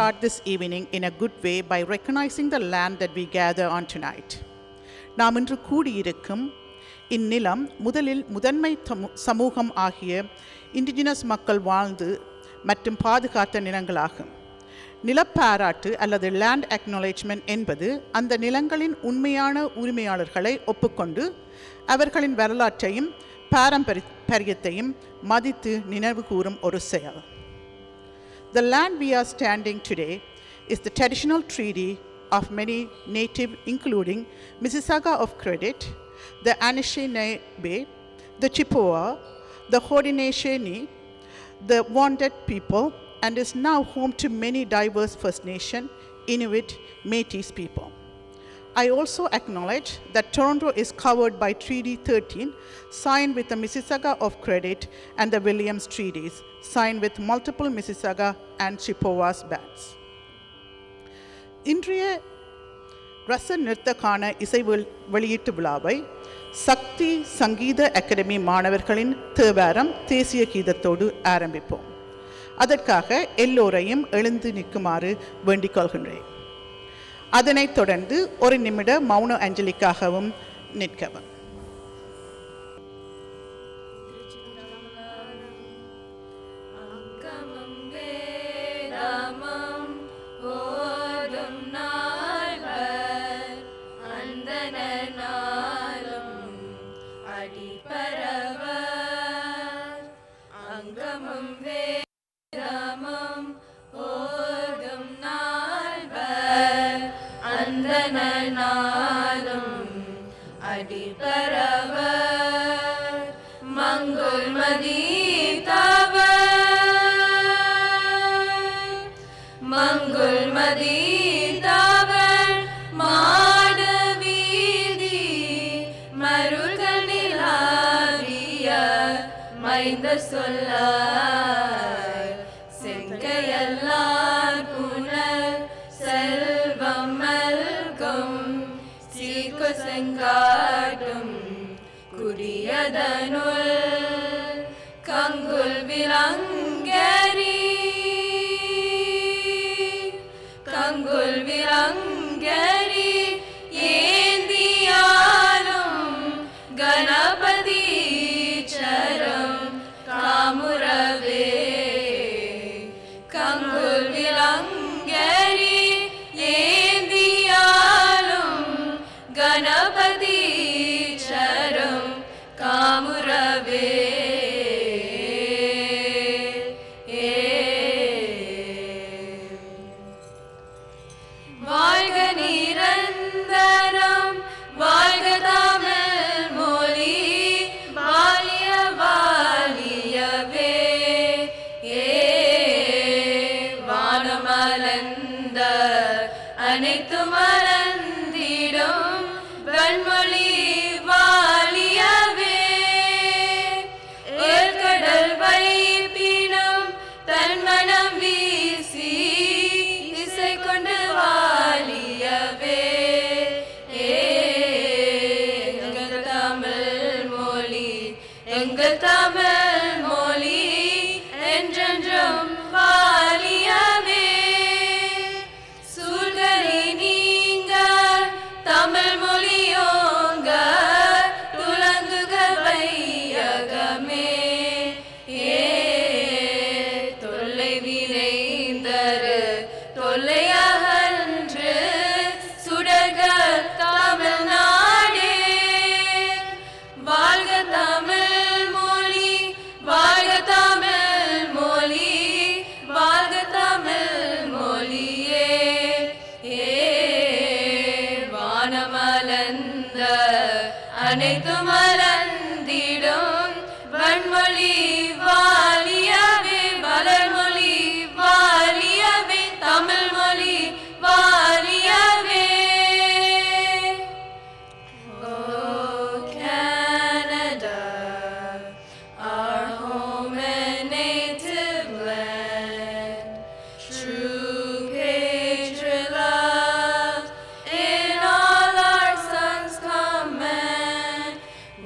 start this evening in a good way by recognizing the land that we gather on tonight. நாம் இன்று கூடியிருக்கும் இந்நிலம் முதலில் முதன்மை சமூகம் ஆகிய இண்டிஜினஸ் மக்கள் வாழ்ந்து மற்றும் பாதுகாத்த நிலங்களாகும். நிலப்பாராட்டு அல்லது லேண்ட் அக்னாலேஜ்மெண்ட் என்பது அந்த நிலங்களின் உண்மையான உரிமையாளர்களை ஒப்புக்கொண்டு அவர்களின் வரலாற்றையும் பாரம்பரியத்தையும் மதித்து நினைவு கூறும் ஒரு செயல். The land we are standing today is the traditional treaty of many native, including Mississauga of Credit, the Anishinaabe, the Chippewa, the Haudenosaunee, the Wounded people, and is now home to many diverse First Nation, Inuit, Métis people. I also acknowledge that Toronto is covered by Treaty 13, signed with the Mississauga of Credit and the Williams Treaties, signed with multiple Mississauga and Chippewas bands. இன்றைய ரச நிறுத்தக்கான இசை வெளியீட்டு விழாவை சக்தி சங்கீத academy மாணவர்களின் தேவாரம் தேசிய கீதத்தோடு ஆரம்பிப்போம். அதற்காக எல்லோரையும் எழுந்து நிற்குமாறு வேண்டிக் கொள்கின்றேன். அதனைத் தொடர்ந்து ஒரு நிமிட மௌன அஞ்சலிக்காகவும் நிற்கவும்.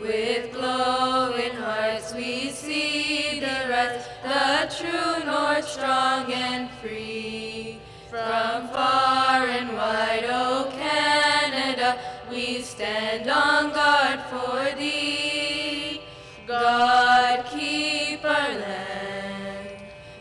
With we stand on guard for thee. God, keep our land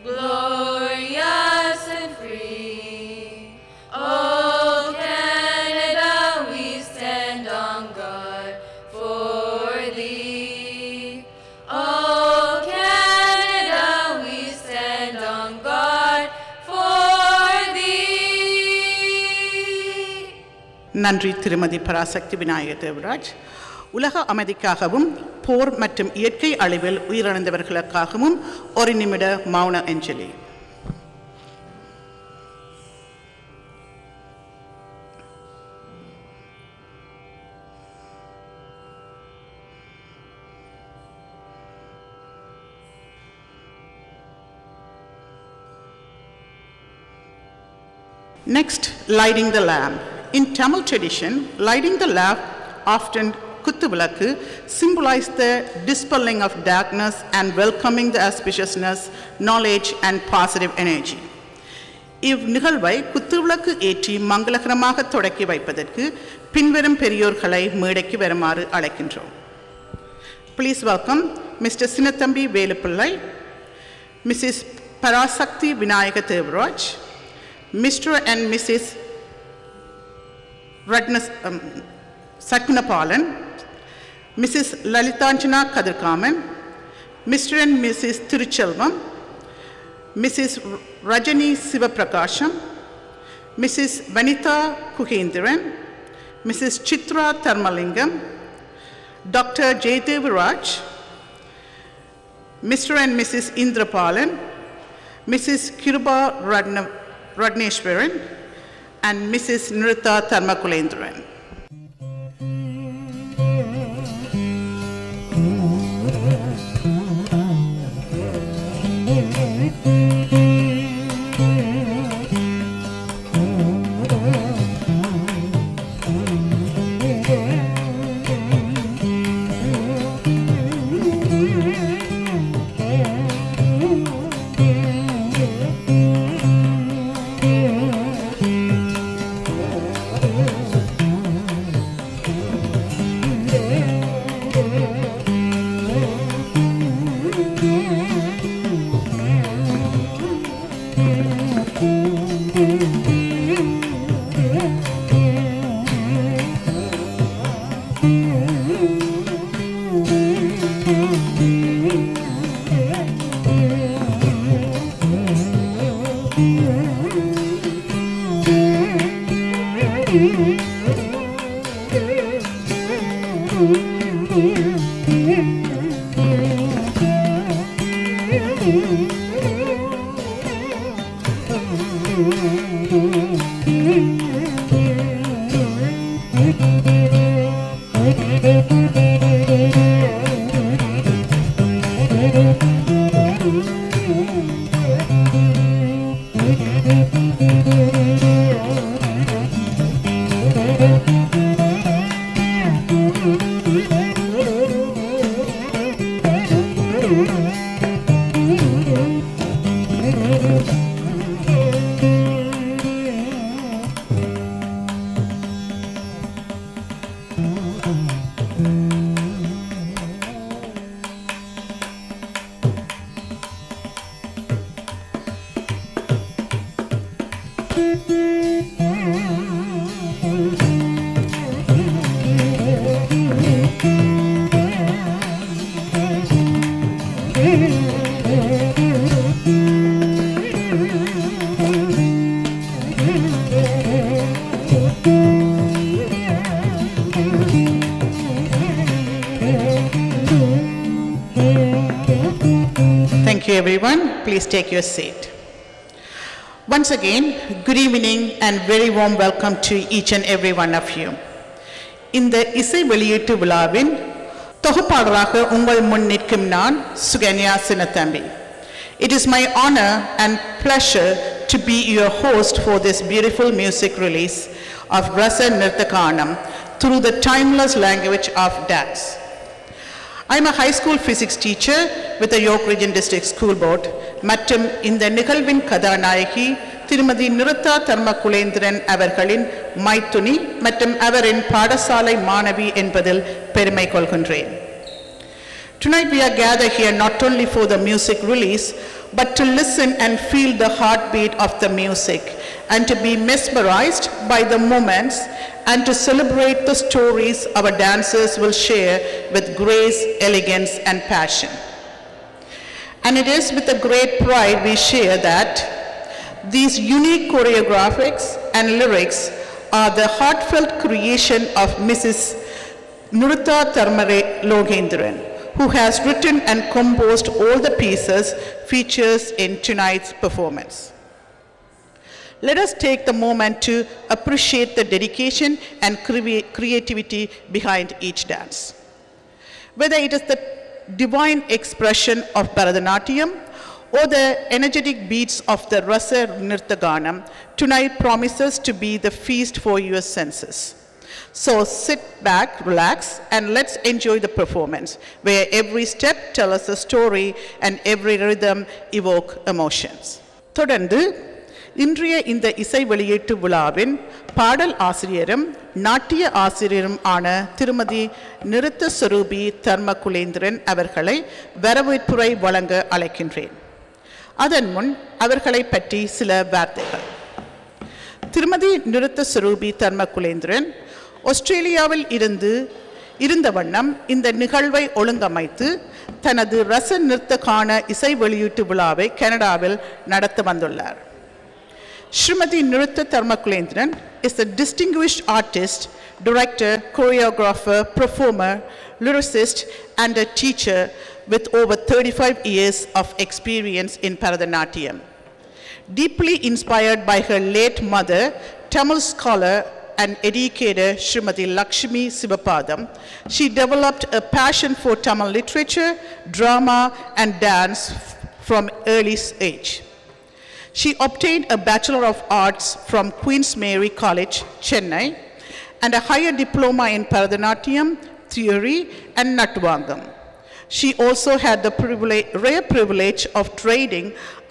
glorious and free. Oh, Canada, we stand on guard for thee. Oh, Canada, we stand on guard for thee. நன்றி திருமதி பராசக்தி விநாயகர் தேவராஜ். உலக அமைதிக்காகவும் போர் மற்றும் இயற்கை அழிவில் உயிரிழந்தவர்களுக்காகவும் ஒரு நிமிட மௌன அஞ்சலி. Next, lighting the lamp. In Tamil tradition, lighting the lamp, often Kuthuvilakku, symbolizes the dispelling of darkness and welcoming the auspiciousness, knowledge and positive energy. இவ்நிகழ்வை குத்துவிளக்கு ஏற்றி மங்களகரமாக தொடக்கி வைப்பதற்கு பின்வரும் பெரியோர்களை மேடைக்கு வருமாறு அழைக்கின்றோம். Please welcome Mr. Sinathambi Velupillai, Mrs. Parasakti Vinayaga Devaraj, Mr. and Mrs. Satgunapalan, Mrs. Lalitanjana Kadirkaman, Mr. and Mrs. Tiruchelvam, Mrs. Rajani Sivaprakasham, Mrs. Vanitha Kuhendran, Mrs. Chitra Tharmalingam, Dr. Jaydevaraj, Mr. and Mrs. Indrapalan, Mrs. Kiruba Radneshwaran, and Mrs. Nritha Tharmakulendran. Thank you everyone. Please take your seat. Once again, good evening and very warm welcome to each and every one of you. இந்த இசை வெளியீட்டு விழாவின் தொகுப்பாளராக உங்கள் முன் நிற்கும் நான் Sukanya Chinnathambi. It is my honor and pleasure to be your host for this beautiful music release of Rasa Nirthakanam through the timeless language of dance. I am a high school physics teacher with the York Region District School Board மற்றும் இந்த நிகழ்வின் கதாநாயகி திருமதி நிருத்தா தர்மகுலேந்திரன் அவர்களின் மைத்துனி மற்றும் அவரின் பாடசாலை மாணவி என்பதில் பெருமை கொள்கின்றேன். Tonight we are gathered here not only for the music release, but to listen and feel the heartbeat of the music and to be mesmerized by the moments and to celebrate the stories our dancers will share with grace, elegance and passion. And it is with a great pride we share that these unique choreographics and lyrics are the heartfelt creation of Mrs. Niruttha Tharmalogendran, who has written and composed all the pieces featured in tonight's performance. Let us take the moment to appreciate the dedication and creativity behind each dance. Whether it is the divine expression of Bharatanatyam or the energetic beats of the Rasa Nirthaganam, tonight promises to be the feast for your senses. So sit back, relax, and let's enjoy the performance, where every step tells us a story and every rhythm evokes emotions. தொடர்ந்து இன்றைய இந்த இசை வெளியீட்டு விழாவின் பாடல் ஆசிரியரும் நாட்டிய ஆசிரியரும் ஆன திருமதி நிருத்த ஸ்வரூபி தர்மகுலேந்திரன் அவர்களை வரவேற்புரை வழங்க அழைக்கின்றேன். அதன் முன் அவர்களை பற்றி சில வார்த்தைகள். திருமதி நிருத்த ஸ்வரூபி தர்மகுலேந்திரன் ஆஸ்திரேலியாவில் இருந்த வண்ணம் இந்த நிகழ்வை ஒழுங்கமைத்து தனது ரச நிறுத்தக்கான இசை வெளியீட்டு விழாவை கனடாவில் நடத்த வந்துள்ளார். Srimati Niruttha Tharmalogendran is a distinguished artist, director, choreographer, performer, lyricist, and a teacher with over 35 years of experience in Bharatanatyam. Deeply inspired by her late mother, Tamil scholar and educator Srimati Lakshmi Sivapadam, she developed a passion for Tamil literature, drama, and dance from early age. She obtained a Bachelor of Arts from Queen's Mary College, Chennai, and a higher diploma in Bharatanatyam, theory, and Natvangam. She also had the rare privilege of training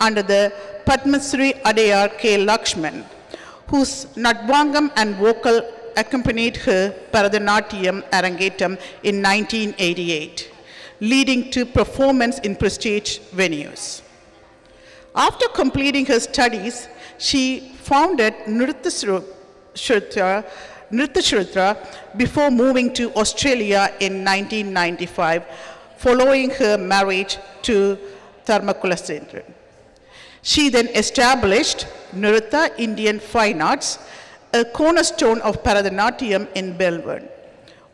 under the Padma Shri Adayar K. Lakshman, whose Natvangam and vocal accompanied her Bharatanatyam Arangetam in 1988, leading to performance in prestige venues. After completing her studies, she founded Nritta Shrutra before moving to Australia in 1995, following her marriage to Tharmalogendran. She then established Nritta Indian Fine Arts, a cornerstone of Bharatanatyam in Melbourne.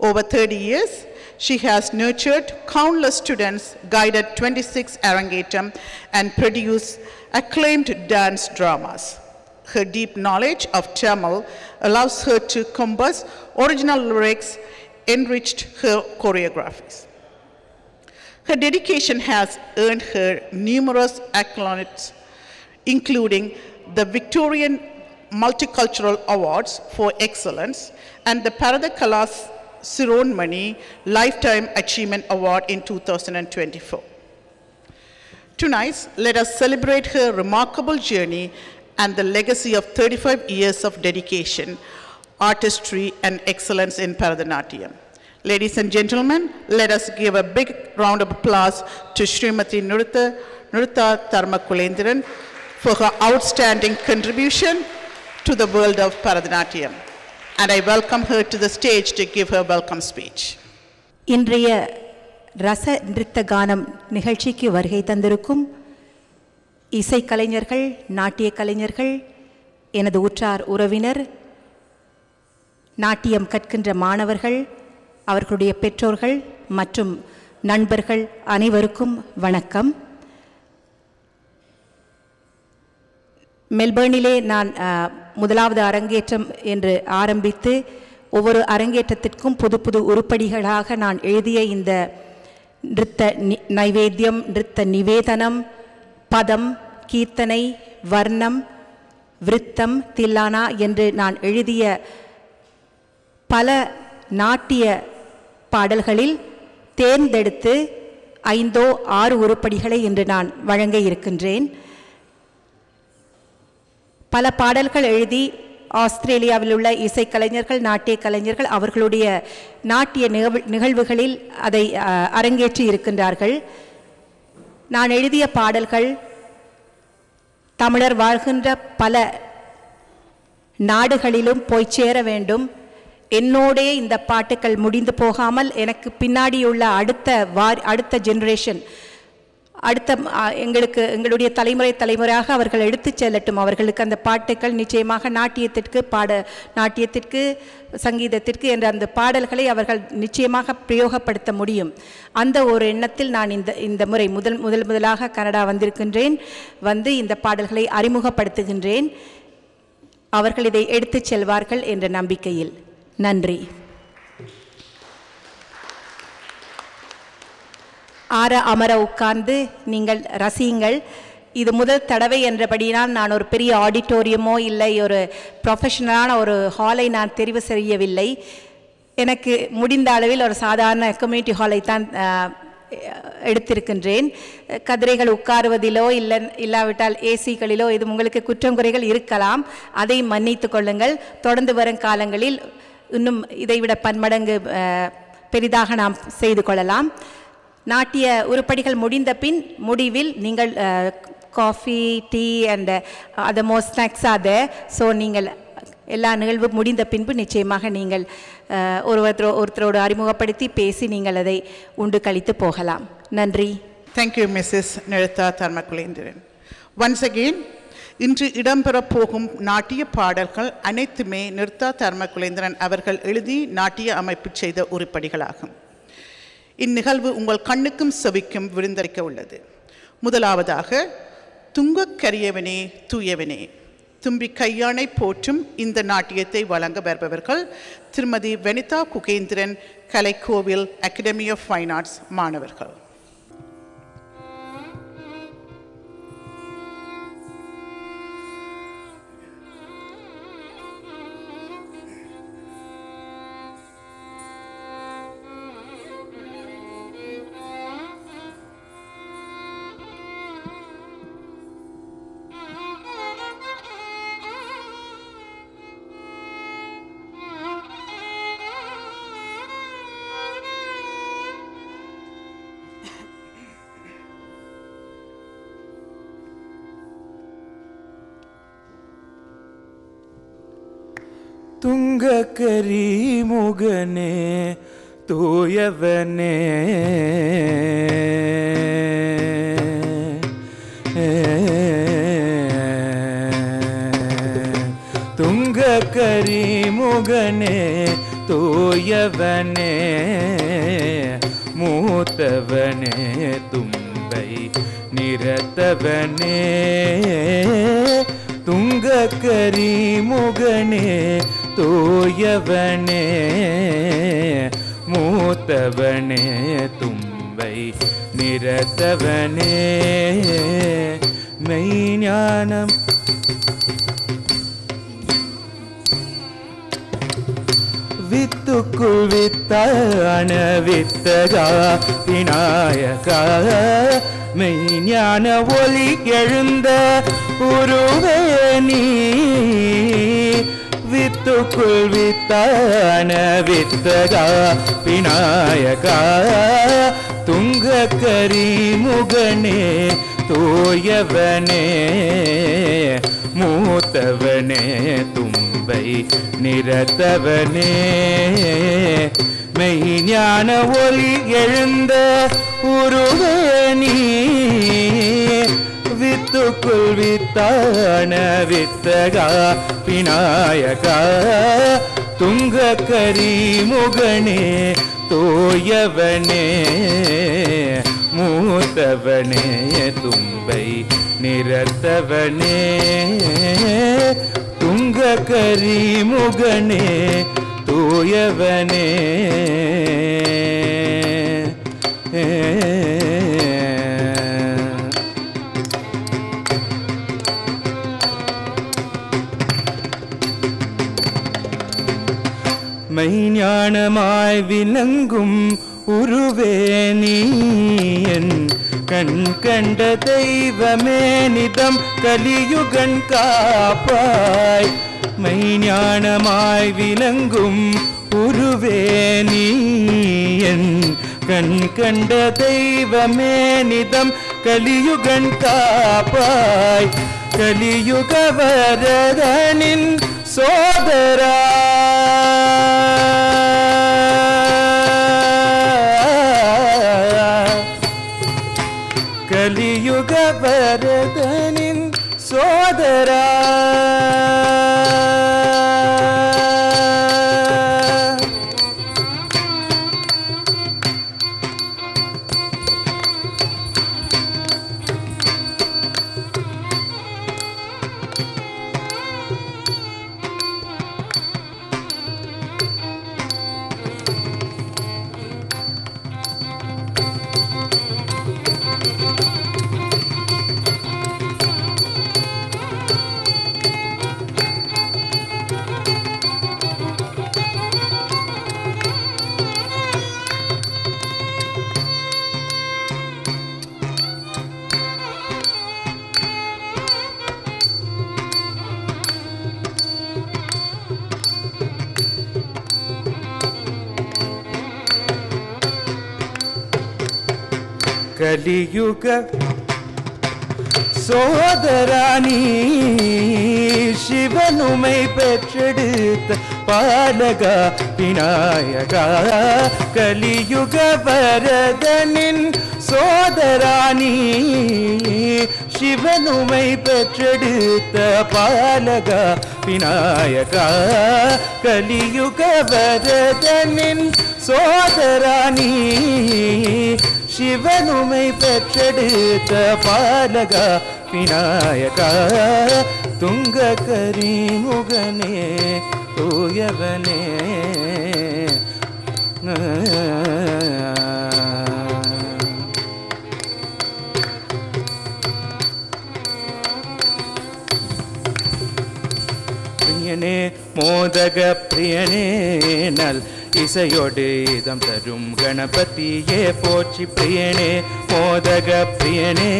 Over 30 years, she has nurtured countless students, guided 26 Arangetam, and produced acclaimed dance dramas. Her deep knowledge of Tamil allows her to compose original lyrics, enriched her choreographies. Her dedication has earned her numerous accolades, including the Victorian Multicultural Awards for Excellence and the Paradakalas Sironmani Lifetime Achievement Award in 2024. Tonight, let us celebrate her remarkable journey and the legacy of 35 years of dedication, artistry, and excellence in Bharatanatyam. Ladies and gentlemen, let us give a big round of applause to Srimati Niruttha Tharmalogendran for her outstanding contribution to the world of Bharatanatyam. And I welcome her to the stage to give her welcome speech. இன்றைய ரச நிருத்த கானம் நிகழ்ச்சிக்கு வருகை தந்திருக்கும் இசைக்கலைஞர்கள், நாட்டிய கலைஞர்கள், எனது உற்றார் உறவினர், நாட்டியம் கற்கின்ற மாணவர்கள், அவர்களுடைய பெற்றோர்கள் மற்றும் நண்பர்கள் அனைவருக்கும் வணக்கம். மெல்பர்னிலே நான் முதலாவது அரங்கேற்றம் என்று ஆரம்பித்து ஒவ்வொரு அரங்கேற்றத்திற்கும் புது புது உருப்படிகளாக நான் எழுதிய இந்த நிருத்த நைவேத்தியம், நிருத்த நிவேதனம், பதம், கீர்த்தனை, வர்ணம், விருத்தம், தில்லானா என்று நான் எழுதிய பல நாட்டிய பாடல்களில் தேர்ந்தெடுத்து 5 or 6 உருப்படிகளை இன்று நான் வழங்க இருக்கின்றேன். பல பாடல்கள் எழுதி ஆஸ்திரேலியாவில் உள்ள இசைக்கலைஞர்கள், நாட்டிய கலைஞர்கள் அவர்களுடைய நாட்டிய நிகழ்வுகளில் அதை அரங்கேற்றி இருக்கின்றார்கள். நான் எழுதிய பாடல்கள் தமிழர் வாழ்கின்ற பல நாடுகளிலும் போய் சேர வேண்டும். என்னோடே இந்த பாட்டுக்கள் முடிந்து போகாமல் எனக்கு பின்னாடியுள்ள அடுத்த ஜெனரேஷன், எங்களுடைய தலைமுறையாக அவர்கள் எடுத்துச் செல்லட்டும். அவர்களுக்கு அந்த பாட்டுக்கள் நிச்சயமாக நாட்டியத்திற்கு சங்கீதத்திற்கு என்ற அந்த பாடல்களை அவர்கள் நிச்சயமாக பிரயோகப்படுத்த முடியும். அந்த ஒரு எண்ணத்தில் நான் இந்த முறை முதலாக கனடா வந்திருக்கின்றேன். வந்து இந்த பாடல்களை அறிமுகப்படுத்துகின்றேன். அவர்கள் இதை எடுத்துச் செல்வார்கள் என்ற நம்பிக்கையில். நன்றி. அமர உட்கார்ந்து நீங்கள் ரசியுங்கள். இது முதல் தடவை என்றபடினால் நான் ஒரு பெரிய ஆடிட்டோரியமோ இல்லை ஒரு ப்ரொஃபஷனலான ஒரு ஹாலை நான் தெரிவு செய்யவில்லை. எனக்கு முடிந்த அளவில் ஒரு சாதாரண கம்யூனிட்டி ஹாலை தான் எடுத்திருக்கின்றேன். கதிரைகள் உட்காருவதிலோ இல்லாவிட்டால் ஏசிகளிலோ இது உங்களுக்கு குற்றம் குறைகள் இருக்கலாம், அதை மன்னித்து கொள்ளுங்கள். தொடர்ந்து வரும் காலங்களில் இன்னும் இதைவிட பன்மடங்கு பெரிதாக நாம் செய்து கொள்ளலாம். நாட்டிய உருப்படிகள் முடிந்த பின் முடிவில் நீங்கள் coffee, tea and other more snacks are there. So நீங்கள் எல்லா நிகழ்வு முடிந்த பின்பு நிச்சயமாக நீங்கள் ஒருத்தரோடு அறிமுகப்படுத்தி பேசி நீங்கள் அதை உண்டு கழித்து போகலாம். நன்றி. Thank you Mrs Nirutha Dharmakulendran. Once again, இன்று இடம்பெறப் போகும் நாட்டிய பாடல்கள் அனைத்துமே நிருத்தா தர்மகுலேந்திரன் அவர்கள் எழுதி நாட்டிய அமைப்பு செய்த உருப்படிகளாகும். இந்நிகழ்வு உங்கள் கண்ணுக்கும் செவிக்கும் விருந்தளிக்க உள்ளது. முதலாவதாக துங்கக்கரியவனே தூயவனே தும்பி கையானை போற்றும் இந்த நாட்டியத்தை வழங்க வருபவர்கள் திருமதி Vanitha Gugendran, Kalaikovil academy of fine arts மாணவர்கள். துங்கக்கரி முகனே தூயவனே துங்கக்கரி முகனே தூயவனே மூத்தவனே தும்பை நிரத்தவனே துங்கக்கரி முகனே தூயவனே மூத்தவனே தும்பை நிரத்தவனே மெய்ஞானம் வித்துக்குள் வித்தான வித்தகா விநாயகா மெய்ஞான ஒளி எழுந்த உருவே நீ வித்துக்குள் வித்தான வித்தகா விநாயகா துங்கக்கரி முகனே தூயவனே மூத்தவனே தும்பை நிரத்தவனே மெய்ஞான ஒளி எழுந்த உருவே நீ வித்துக்குள் வித்தான வித்தகா விநாயகா துங்கக்கரி முகனே தூயவனே மூத்தவனே தும்பை நிரத்தவனே துங்கக்கரி முகனே தூயவனே மெய்ஞானமாய் விளங்கும் உருவே நீ என் கண் கண்ட தெய்வமே நிதம் கலியுகன் காப்பாய் மெய்ஞானமாய் விளங்கும் உருவே நீ என் கண் கண்ட தெய்வமே நிதம் கலியுகன் காப்பாய் கலியுக வரதனின் சோதரா கலியுக வரதனின் சோதரா கலியுக சோதராணி சிவனுமை பெற்றெடுத்த பாலகா விநாயகா கலியுக வரதனின் சோதராணி சிவனுமை பெற்றெடுத்த பாலகா விநாயகா கலியுக வரதனின் சோதராணி சிவனுமை பெற்றெடுத்த பாலகா விநாயகா துங்க கரிமுகனே தூயவனே பிரியனே மோதக பிரியனே நல் இசையோடு இதம் தரும் கணபதியே போற்றி பிரியனே மோதக பிரியனே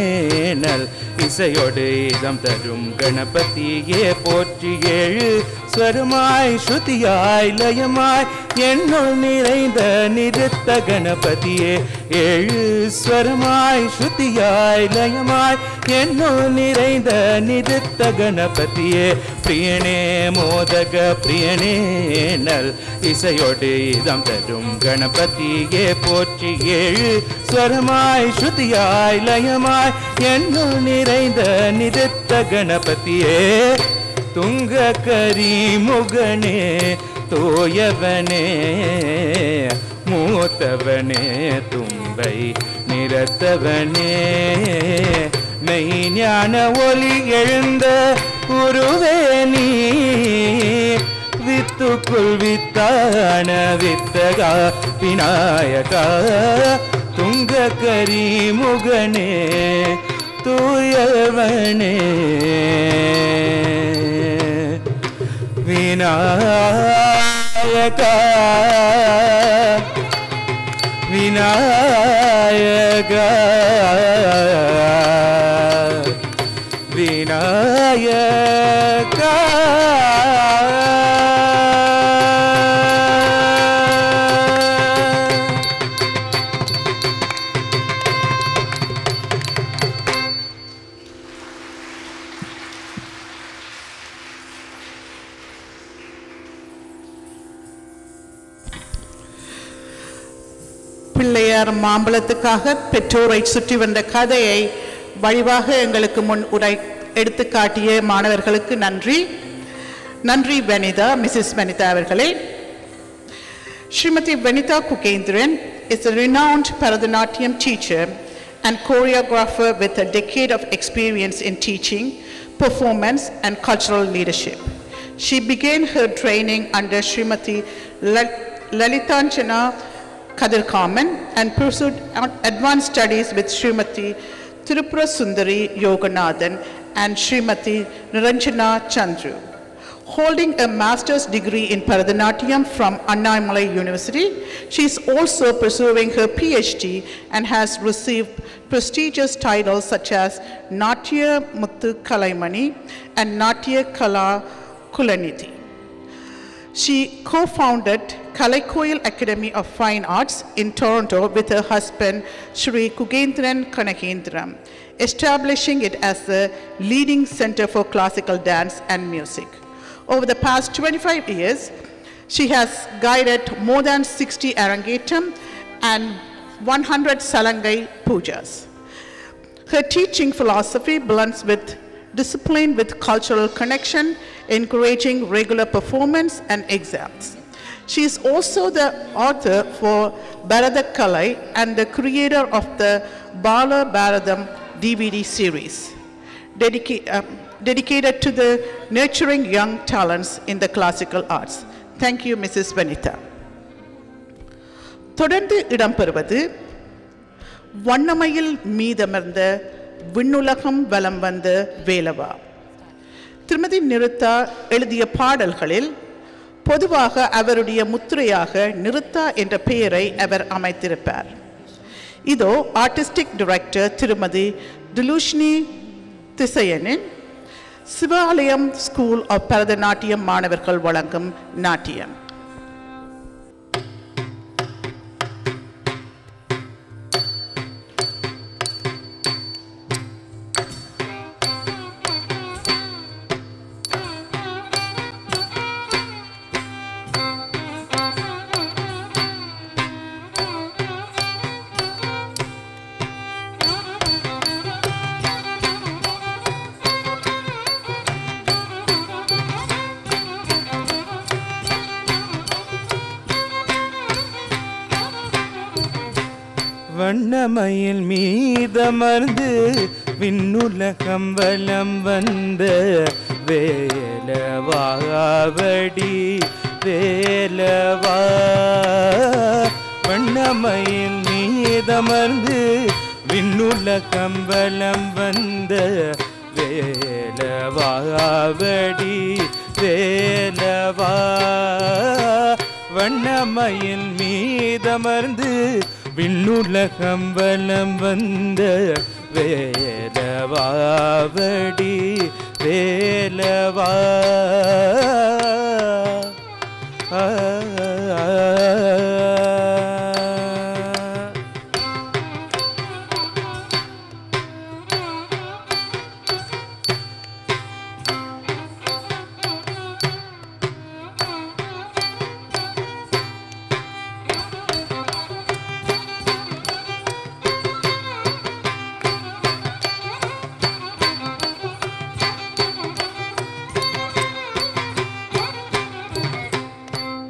நல் இசையோடு இதம் தரும் கணபதியே போற்றி ஏழு ஸ்வரமாய் ஸ்ருதியாய் லயமாய் என்னுள் நிறைந்த நிறுத்த கணபதியே ஏழு ஸ்வரமாய் ஸ்ருதியாய் லயமாய் என்னுள் நிறைந்த நிறுத்த கணபதியே பிரியனே மோதக பிரியனே நல் இசையோடு இதம் தரும் கணபதியே போற்றி ஏழு ஸ்வரமாய் ஸ்ருதியாய் லயமாய் என்னுள் நிறைந்த நிறுத்த கணபதியே துங்க கரிமுகனே தோயவனே மூத்தவனே தும்பை நிறத்தவனே மெய்ஞான ஒளி எழுந்த உருவே நீ வித்துக்குள் வித்தான வித்தகா விநாயகா துங்க கரிமுகனே தூயவனே விநாயகா விநாயகா விநாயகா பிள்ளையார் மாம்பழத்துக்காக பெற்றோரை சுற்றி வந்த கதையை வழிவாக எங்களுக்கு முன் எடுத்து காட்டிய மாணவர்களுக்கு நன்றி. நன்றி வனிதா, மிஸ்ஸஸ் வனிதா அவர்களே. Srimati Vanitha Kukendran is a renowned Bharatanatyam teacher and choreographer with a decade of experience in teaching, performance and cultural leadership. She began her training under Srimati Lalitanjana Kadirkaman and pursued advanced studies with Srimati Tirupura Sundari Yoganathan and Srimati Niranjana Chandru. Holding a master's degree in Bharatanatyam from Annamalai University, she is also pursuing her PhD and has received prestigious titles such as Natya Muthu Kalaimani and Natya Kala Kulanidhi. She co-founded Kalaikoil Academy of Fine Arts in Toronto with her husband Shri Kugendran Kanakendram, establishing it as the leading center for classical dance and music. Over the past 25 years, she has guided more than 60 Arangetam and 100 Salangai pujas. Her teaching philosophy blends with discipline with cultural connection, encouraging regular performance and exams. She is also the author for Bharata Kalai and the creator of the Bala Bharadam DVD series, dedicated to the nurturing young talents in the classical arts. Thank you, Mrs. Vanitha. தொடர்ந்து இடம்பெறுவது வண்ணமயில் மீதமர்ந்த விண்ணுலகம் வலம் வந்த வேலவா. திருமதி நிருத்தா எழுதிய பாடல்களில் பொதுவாக அவருடைய முத்திரையாக நிருத்தா என்ற பெயரை அவர் அமைத்திருப்பார். இதோ ஆர்டிஸ்டிக் டைரக்டர் திருமதி துலுஷ்னி திசையனின் சிவாலயம் ஸ்கூல் ஆஃப் பரதநாட்டியம் மாணவர்கள் வழங்கும் நாட்டியம். வண்ணமயில் மீதமர்ந்து விண்ணுலகம் வலம் வந்த வேலவாவடி வேலவா. வண்ணமயில் மீதமர்ந்து விண்ணுலகம் வலம் வந்த வேலவாவடி வேலவா. வண்ணமயில் மீதமர்ந்து விண்ணுலகம் வலம் வந்த வேலவாவடி வேலவா.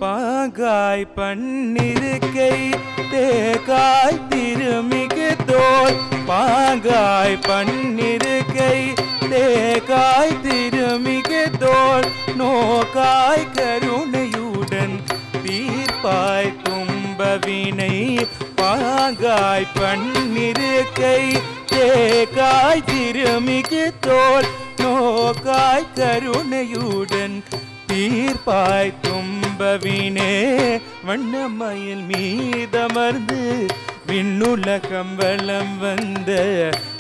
பாங்காய் பன்னிருக்கை தேகாய் திருமிகு தோல். பாங்காய் பன்னிருக்கை தேகாய் திருமிகு தோல். நோக்காய் கருணையுடன் தீர்ப்பாய் துன்பவினை. பாங்காய் பன்னிருக்கை தேகாய் திருமிகு தோல். நோக்காய் கருணையுடன் தீர்ப்பாய் துன்பவினே. வண்ணமயில் மீதமர்ந்து விண்ணுலகம் வலம் வந்த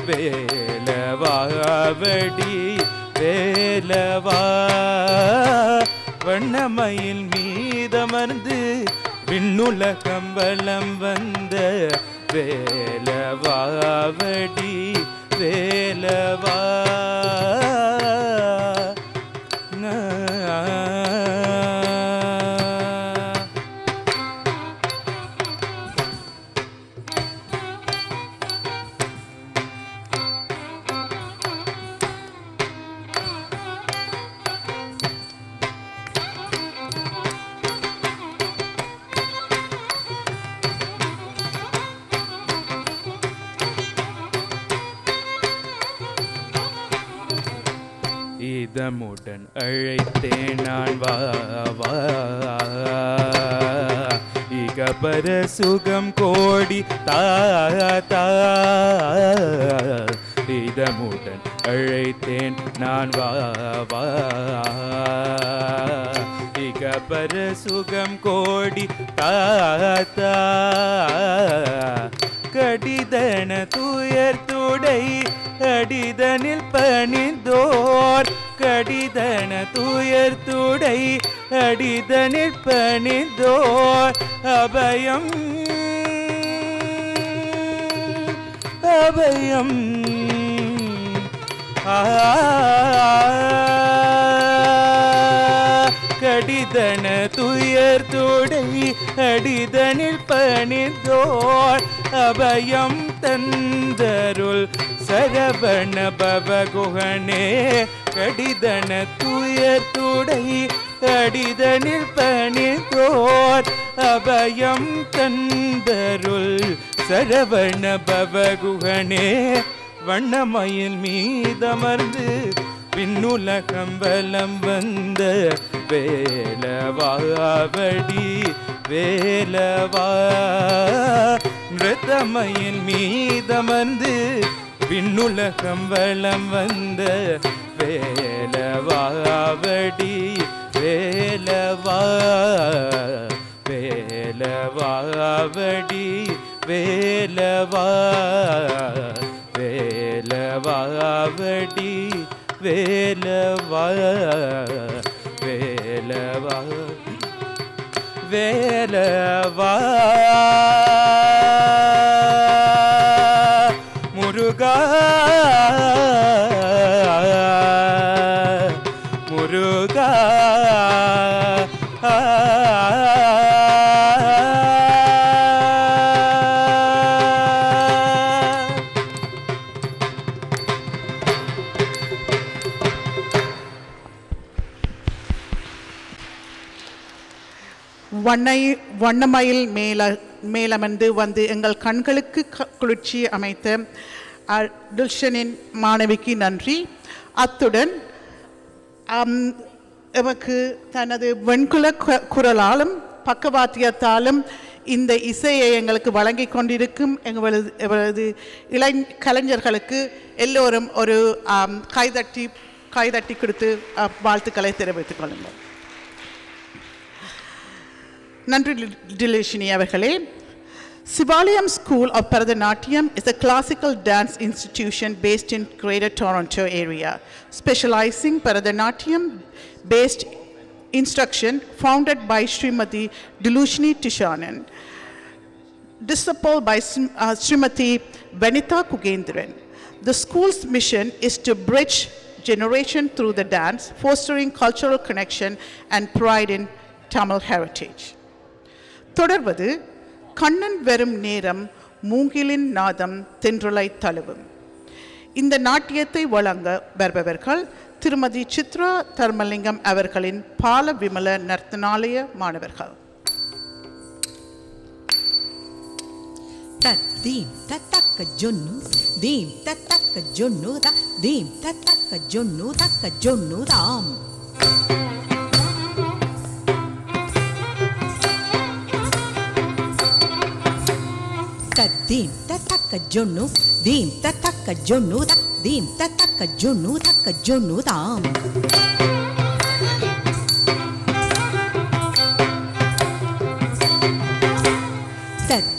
வேலவாவடி வேலவா. வண்ணமயில் மீதமர்ந்து விண்ணுலகம் வலம் வந்த வேலவாவடி வேலவா. இதமுடன் அழைத்தேன் நான் வா வா. இகபர சுகம் கோடி தா தா. இதமுடன் அழைத்தேன் நான் வா வா இகபர சுகம் கோடி தாத்தா கடிதன துயர் துடை அடிதனில் பணிந்தோர் கடிதன துயர் துடை அடிதனில் பணிந்தோர் அபயம் அபயம் கடிதன துயர் துடை அடிதனில் பணிந்தோர் அபயம் தந்தருள் சரவண பவகுகனே கடிதன துயர் துடை அடிதனில் பணிந்தோர் அபயம் தந்தருள் சரவண பவகுகனே வண்ணமயில் மீதமர்ந்து விண்ணுலகம் வலம் வந்த வேலவாவடி வேலவா நிருத்தமயில் மீதமர்ந்து விண்ணுலகம் வலம் வந்த வேலவாவடி வேலவா வேலவாவடி வேலவா வேலவாவடி வேலவா வேலவா வேலவா முருகா முருகா வண்ணமயில் மேலமர்ந்து வந்து எங்கள் கண்களுக்கு குளிர்ச்சி அமைத்த டில்ஷனின் மாணவிக்கு நன்றி. அத்துடன் எமக்கு தனது வெண்குல குரலாலும் பக்கவாத்தியத்தாலும் இந்த இசையை எங்களுக்கு வழங்கி கொண்டிருக்கும் எங்களது கலைஞர்களுக்கு எல்லோரும் ஒரு கைதட்டி கொடுத்து வாழ்த்துக்களை தெரிவித்துக் கொள்ளுங்கள். நன்றி டிலேஷினி அவர்களே. Sivalayam School of Bharatanatyam is a classical dance institution based in Greater Toronto area, specializing Bharatanatyam-based instruction founded by Srimati Dilushni Tishanan, discipled by Srimati Vanitha Kugendran. The school's mission is to bridge generation through the dance, fostering cultural connection and pride in Tamil heritage. தொடர்வது கண்ணன் வரும் நேரம் மூங்கிலின் நாதம் தென்றலை தழுவும். இந்த நாட்டியத்தை வழங்க வருபவர்கள் திருமதி சித்ரா தர்மலிங்கம் அவர்களின் பால விமல நர்த்தனாலய மாணவர்கள். தீம் தத்தக்க ஜொன்னு தீம் தத்தக்க ஜொன்னு தீம் தத்தக்க ஜொன்னு தக்க ஜொன்னு தாம் தீம் தத்தக்க ஜொன்னு தீம் தத்தக்க ஜொன்னு தீம் தத்தக்க ஜொன்னு தக்க ஜொன்னு தாம்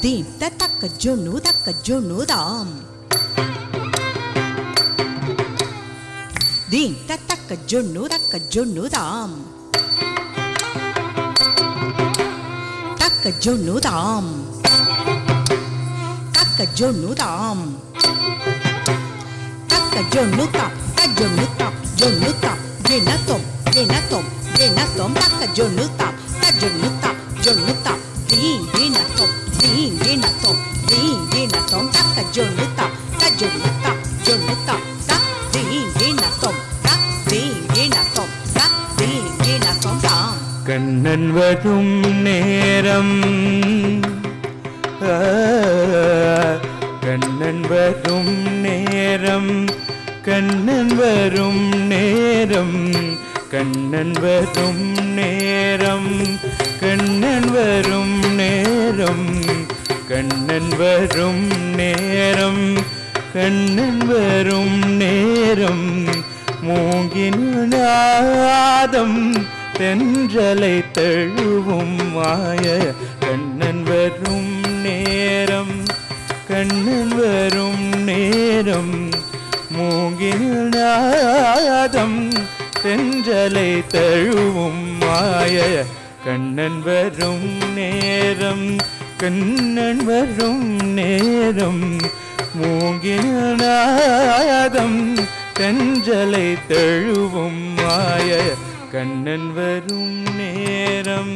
தீம் தத்தக்க ஜொன்னு தக்க ஜொன்னு தாம் தீம் தத்தக்க ஜொன்னு தக்க ஜொன்னு தாம் தக்க ஜொன்னு தாம் Jonu tam, taka jonu tam, genatom, taka jonu tam, ding genatom, taka jonu tam, ding genatom, tam. Kannan வரும் நேரம் கண்ணன் வரும் நேரம் கண்ணன் வரும் நேரம் கண்ணன் வரும் நேரம் கண்ணன் வரும் நேரம் கண்ணன் வரும் நேரம் கண்ணன் வரும் நேரம் மூங்கின் நாதம் தென்றலை தழுவும் மாய கண்ணன் வரும் நேரம் கண்ணன் வரும் நேரம் மூங்கின் நாதம் தென்றலை தழுவும் மாய கண்ணன் வரும் நேரம் கண்ணன் வரும் நேரம் மூங்கின் நாதம் தென்றலை தழுவும் மாய கண்ணன் வரும் நேரம்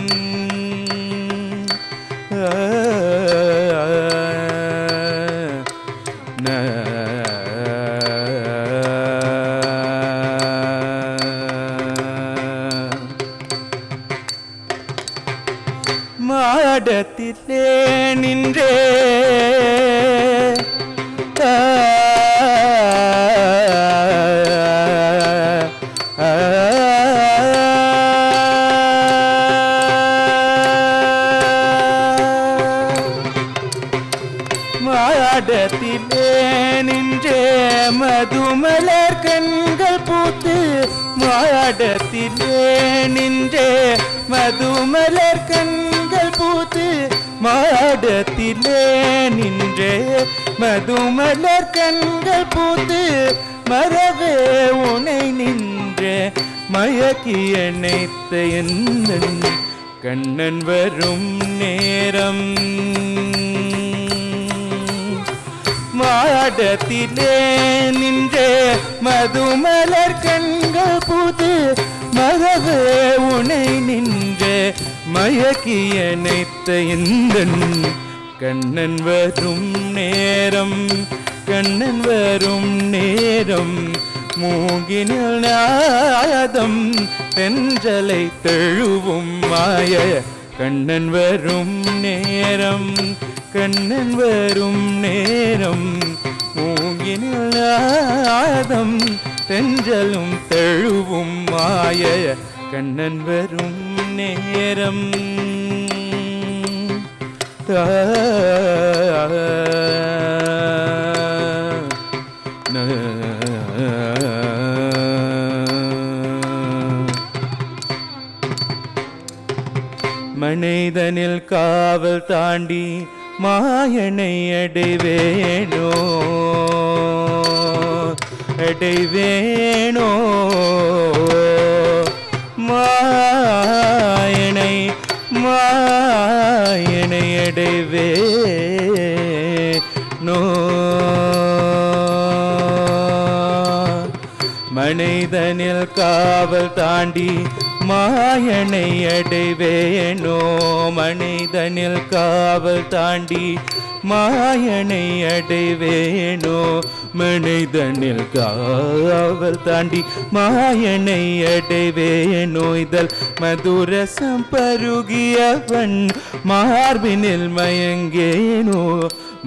மாடத்திலே நின்றே மாடத்திலே நின்றே மதுமலர் கண்கள் பூத்து மாடத்திலே நின்றே மதுமலர் கண்கள் பூத்து மாடத்திலே நின்றே மதுமலர் கண்கள் பூத்து மறவே உனை நின்றே மயக்கி அணைத்த எந்தன் கண்ணன் வரும் நேரம் மாடத்திலே நின்றே மதுமலர் கண்கள் பூத்து மறவே உனை நின்றே மயக்கி அணைத்த எந்தன் கண்ணன் வரும் நேரம் கண்ணன் வரும் நேரம் மூங்கினில் நாதம் தென்றலை தழுவும் மாய கண்ணன் வரும் நேரம் கண்ணன் வரும் நேரம் மூங்கினில் நாதம் தென்றலும் தழுவும் மாய கண்ணன் வரும் நேரம் மனிதனில் காவல் தாண்டி மாயனை அடைவேனோ அடைவேனோ மாயனை மாயனை அடைவேனோ மனிதனில் காவல் தாண்டி மாயனை அடைவேனோ மனிதனில் காவல் தாண்டி மாயனை அடைவேனோ மனிதனில் காவல் தாண்டி மாயனை அடைவேனோ இதழ் மதுரசம் பருகியவன் மார்பினில் மயங்கேனோ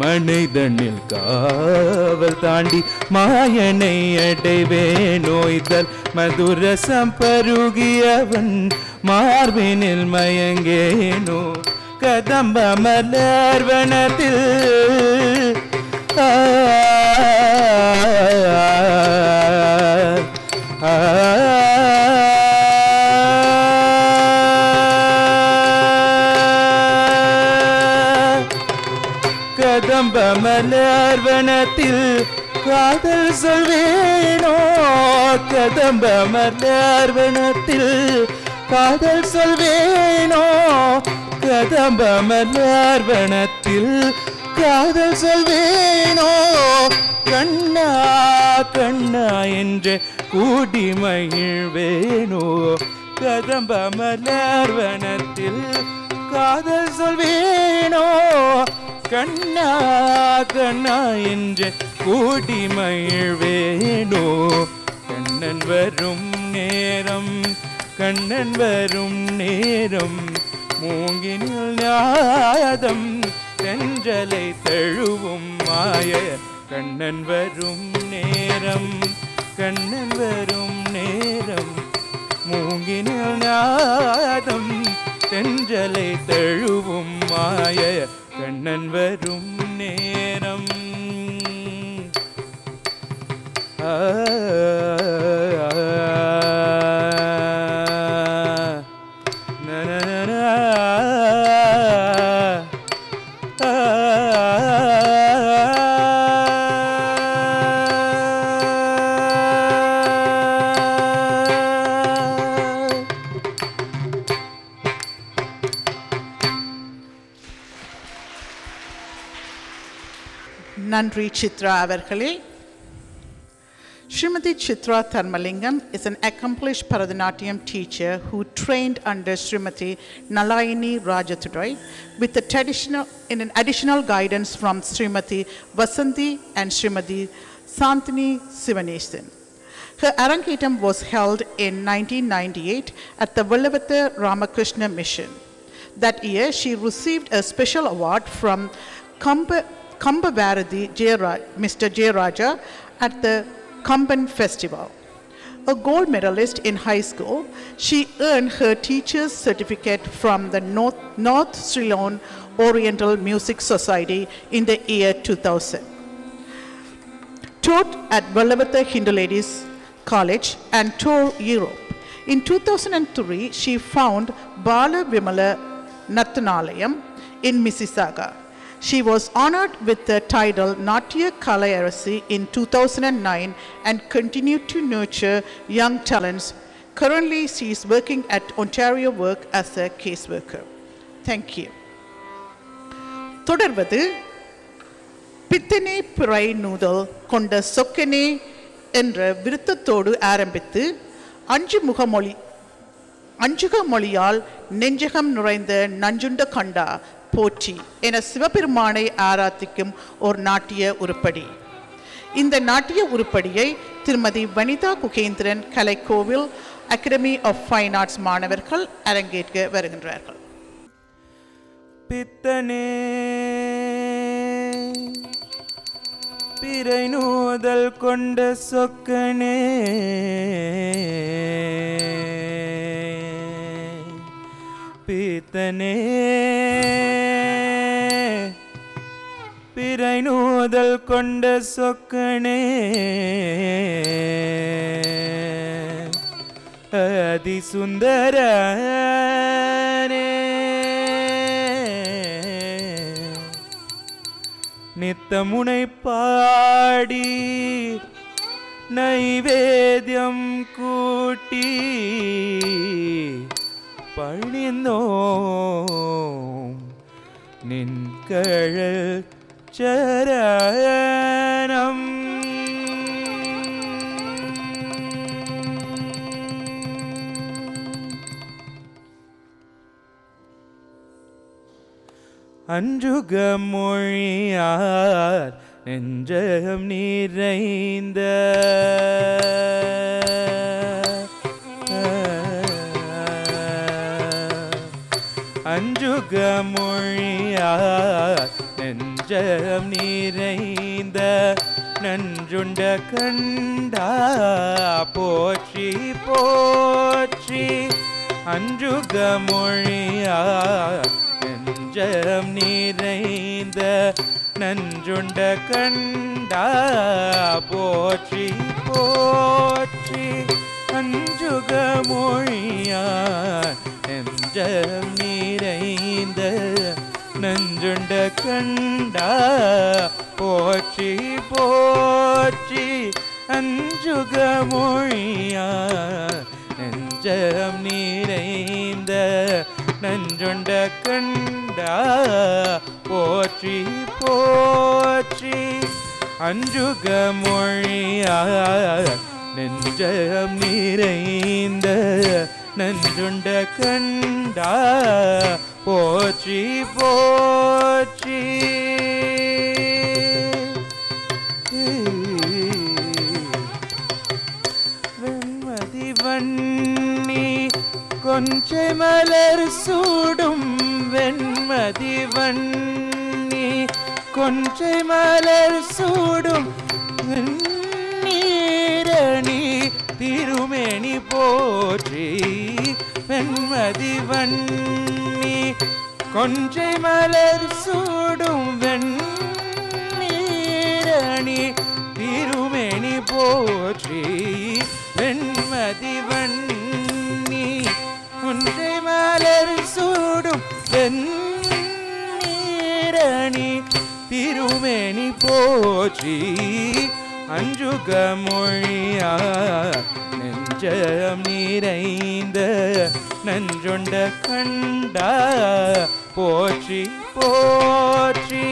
மனிதனில் காவல் தாண்டி மாயனை அடைவேனோ இதழ் மதுரசம் பருகியவன் மார்பினில் மயங்கேனோ கதம்ப மலர்வனத்தில் கதம்ப மலர்வனத்தில் காதல் சொல்வேனோ கதம்ப மலர்வனத்தில் காதல் சொல்வேனோ கதம்ப மலர்வனத்தில் காதல் சொல்வேனோ கண்ணா கண்ணா என்று கூடி மகிழ்வேனோ கதம்ப மலர்வனத்தில் காதல் சொல்வேனோ கண்ணா கண்ணா என்று கூடி மகிழ்வேனோ கண்ணன் வரும் நேரம் கண்ணன் வரும் நேரம் மூங்கினில் நாதம் தென்றலை தழுவும் மாய கண்ணன் வரும் நேரம் கண்ணன் வரும் நேரம் மூங்கினில் நாதம் தென்றலை தழுவும் மாய கண்ணன் வரும் நேரம் நன்றி சித்ரா அவர்களே. Srimati Chitra Tharmalingam is an accomplished Bharatanatyam teacher who trained under Srimati Nalayani Rajathurai with an additional guidance from Srimati Vasanthi and Srimati Santini Sivanesan. Her Arangetam was held in 1998 at the Vellavatha Ramakrishna Mission. That year, she received a special award from Kambavaradhi Mr. Jayaraja at the Kamban Festival. A gold medalist in high school, she earned her teacher's certificate from the North Ceylon Oriental Music Society in the year 2000. Taught at Vellavatha Hindu Ladies College and toured Europe. In 2003, she found Bala Vimala Nathanalayam in Mississauga. She was honored with the title Natya Kalayarasi in 2009 and continued to nurture young talents. Currently, she is working at Ontario Work as a caseworker. Thank you. தொடர்வது பித்தனே பிறை நூதல் கொண்ட சொக்கனே என்ற விருத்தத்தோடு ஆரம்பித்து அஞ்சுக மொழியால் நெஞ்சகம் நுழைந்த நஞ்சுண்ட கண்டா போற்றி என சிவபெருமானை ஆராதிக்கும் ஒரு நாட்டிய உருப்படி. இந்த நாட்டிய உருப்படியை திருமதி Vanitha Gugendran Kalaikovil academy of fine arts மாணவர்கள் அரங்கேற்க வருகின்றார்கள். பித்தனே பிறை நூதல் கொண்ட சொக்கனே பித்தனே பிறை நூதல் கொண்ட சொக்கனே அதி சுந்தரனே நித்தமுனை பாடி நைவேத்யம் கூட்டி பணிந்தோம் நின் கழல் சரணம். அஞ்சுக மொழியார் நெஞ்சகம் நிறைந்த அஞ்சுக மொழியார் நெஞ்சகம் நிறைந்த நஞ்சுண்ட கண்டா போற்றி போற்றி. அஞ்சுக மொழியார் நெஞ்சம் நிறைந்த நஞ்சுண்ட கண்டா போற்றி போற்றி. அஞ்சுக மொழியார் நெஞ்சம் நிறைந்த நஞ்சுண்ட கண்டா போற்றி போற்றி. அஞ்சுக மொழியார் நெஞ்சம் நிறைந்த நஞ்சுண்ட கண்டா போற்றி போற்றி. அஞ்சுக மொழியார் நெஞ்சம் நிறைந்த நஞ்சுண்ட கண்டா போற்றி போற்றி. வெண்மதி வண்ணி கொஞ்சை மலர் சூடும் வெண்மதி வண்ணி கொஞ்சை மலர் சூடும் நீரணி திருமேனி போற்றி. வெண்மதி வண்ணி கொஞ்சை மலர் சூடும் வெண்ணீரணி திருமேனி போற்றி. வெண்மதி வண்ணி கொஞ்சை மலர் சூடும் வெண்ணீரணி திருமேனி போற்றி. அஞ்சுக மொழியார் நெஞ்சம் நிறைந்த நஞ்சுண்ட கண்டா போற்றி போற்றி.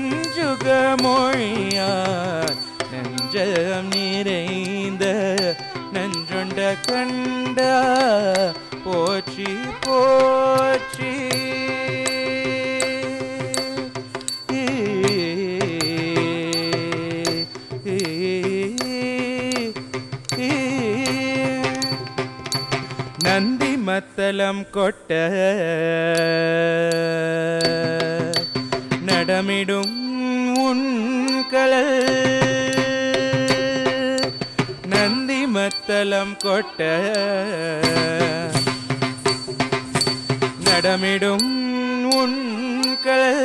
அஞ்சுக மொழியார் நெஞ்சம் நிறைந்த நன்றொண்ட கண்ட போற்றி போற்றி நந்தி மத்தளம் கொட்ட நடமிடும் உன்கழல் நந்தி மத்தளம் கொட்ட நடமிடும் உன்கழல்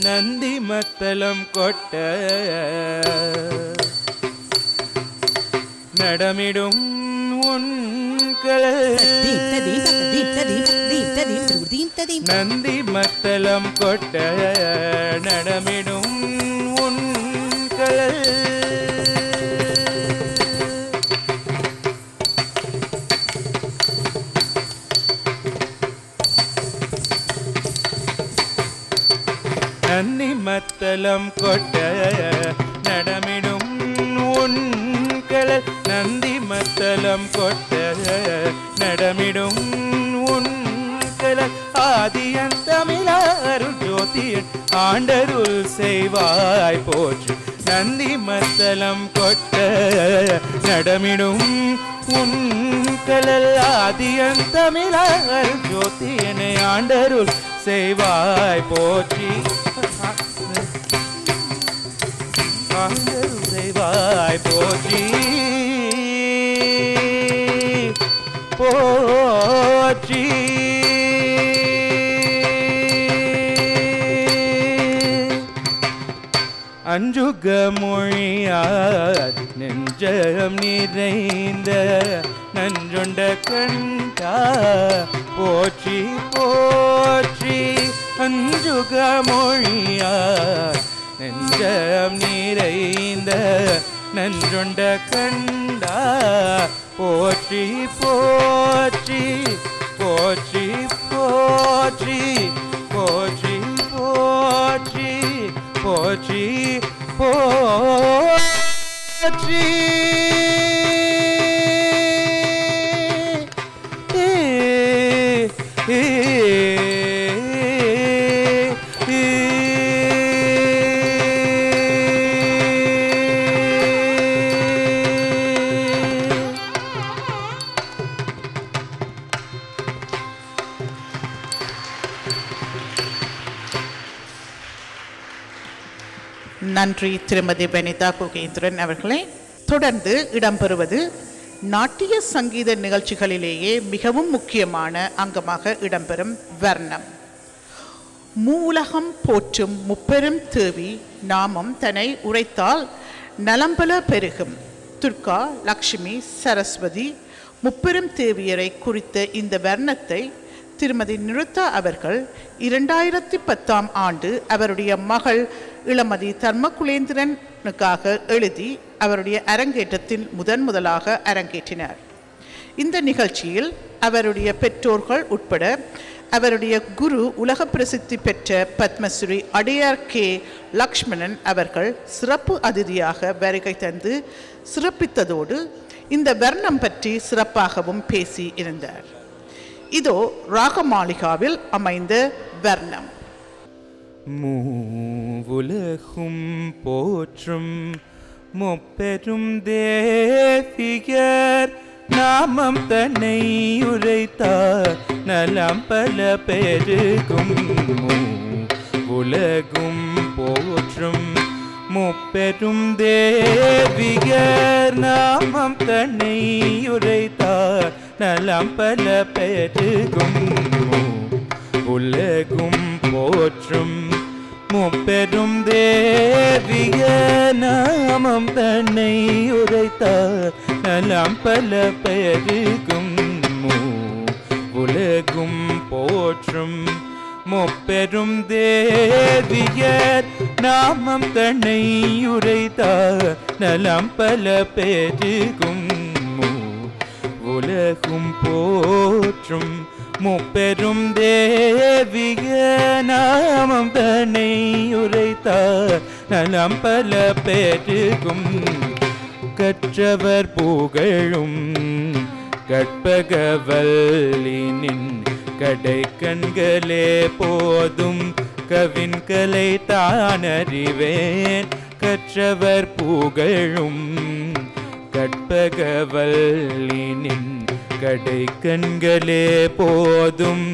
நந்தி மத்தளம் கொட்ட நடமிடும் உன்கழல் நந்தி மத்தளம் கொட்ட நடமிடும் உன்கழல் நந்தி மத்தளம் கொட்ட நடமிடும் உன்கழல் நந்தி மத்தளம் கொட்ட நடமிடும் உன்கழல் ஆதியந்தமிழருள் ஜோதியன் ஆண்டருள் செய்வாய் போற்றி நந்தி மத்தளம் கொட்ட நடமிடும் உன்கழல் ஆதியந்தமிழருள் ஜோதியனை ஆண்டருள் செய்வாய் போற்றி ஆண்டருள் செய்வாய் போற்றி போற்றி அஞ்சுக மொழியார் நெஞ்சம் நிறைந்த நன்றொண்ட கண்டா போற்றி போற்றி அஞ்சுக மொழியார் நெஞ்சம் நிறைந்த நன்றொண்ட கண்டா போற்றி போற்றி போற்றி போற்றி போற்றி போற்றி போற்றி போற்றி நன்றி திருமதி பெனிதா குகேந்திரன் அவர்களே. தொடர்ந்து இடம்பெறுவது நாட்டிய சங்கீத நிகழ்ச்சிகளிலேயே மிகவும் முக்கியமான அங்கமாக இடம்பெறும் வர்ணம். மூலகம் போற்றும் முப்பெரும் தேவி நாமம் தன்னை உரைத்தால் நலம்பல பெருகும். துர்கா, லக்ஷ்மி, சரஸ்வதி முப்பெரும் தேவியரை குறித்த இந்த வர்ணத்தை திருமதி நிருத்தா அவர்கள் 2010 ஆண்டு அவருடைய மகள் இளமதி தர்மகுலேந்திரனுக்காக எழுதி அவருடைய அரங்கேற்றத்தில் முதலாக அரங்கேற்றினார். இந்த நிகழ்ச்சியில் அவருடைய பெற்றோர்கள் உட்பட அவருடைய குரு உலக பிரசித்தி பெற்ற பத்மஸ்ரீ அடையார் கே லக்ஷ்மணன் அவர்கள் சிறப்பு அதிதியாக வருகை தந்து சிறப்பித்ததோடு இந்த வர்ணம் பற்றி சிறப்பாகவும் பேசி இருந்தார். இதோ ராகமாளிகாவில் அமைந்த வர்ணம். மூவுலகும் போற்றும் முப்பெரும் தேவியர் நாமம் தன்னை உரைத்தார் நலம் பல பெருகும். உலகும் போற்றும் முப்பெரும் தேவியர் நாமம் தன்னை உரைத்தார் நலம் பல பெருகும். உலகும் போற்றும் முப்பெரும் தேவிய நாமம் தன்னை உரைத்தார் நலம் பல பெருகும். உலகும் போற்றும் முப்பெரும் தேவியர் நாமம் தன்னை உரைத்தார் நலம் பல பெருகும். உலகும் போற்றும் முப்பெரும் தேவிய நாமம் தன்னை உரைத்தார் நலம் பல பெருகும் கற்றவர் புகழும் கற்பகவல்லினின் கடை கண்களே போதும் கவின்கலை தானறிவேன் கற்றவர் புகழும் கற்பகவல்லினின் கடை கண்களே போதும்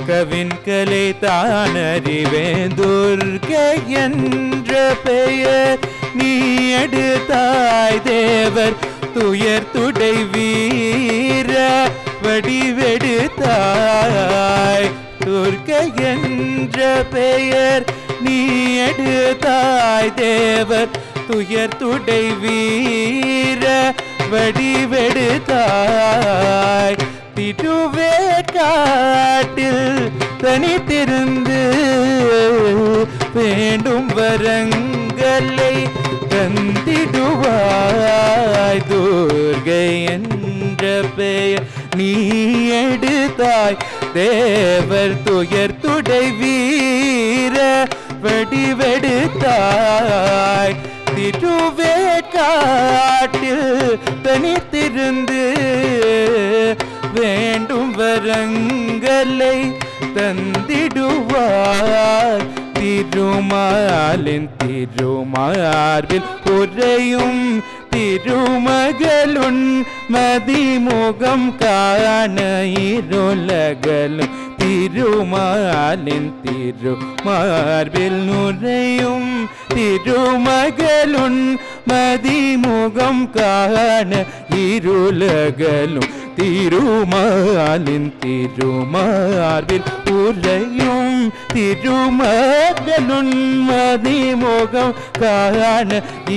கவின்கலை தானறிவேன் துர்க்கை என்ற பெயர் நீ எடுத்தாய் தேவர் துயர் துடை வீர வடிவெடுத்தாய் துர்க்கை என்ற பெயர் நீ எடுத்தாய் தேவர் துயர் துடை வீர வடிவெடுத்தாய் திருவேற்காட்டில் தனித்திருந்து வேண்டும் வரங்களை தந்திடுவாய் துர்க்கை என்ற பெயர் நீ எடுத்தாய் தேவர் துயர் துடை வீர வடிவெடுத்தாய் திருவேற்காட்டில் தனித்திருந்து வேண்டும் வரங்களை தந்திடுவார் திருமாலின் திருமார்பில் உறையும் திருமகளுன் மதிமுகம் காண இருளகலும் திருமாலின் திருமார்பில் நுரையும் திருமகளுன் மதிமுகம் காண இருளகலும் திருமாலின் திருமார்பில் உறையும் திருமகளுன் மதிமுகம் காண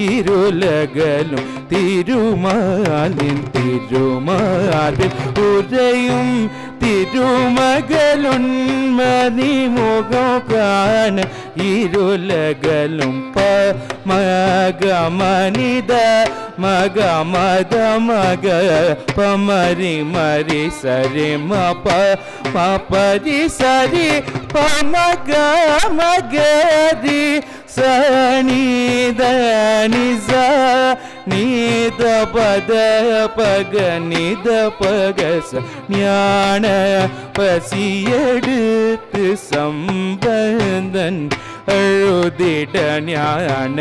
இருளகலும் திருமாலின் திருமார்பில் உறையும் திருமகளுன் மதிமுகம் காண இருளகலும் மகமனித மக மத மக பமரி மரி சரி மபரி சரி பமக மகரி சனித நிச நீத பத பக நித பகச ஞான பசியெடுத்து சம்பந்தன் அழுதிட ஞான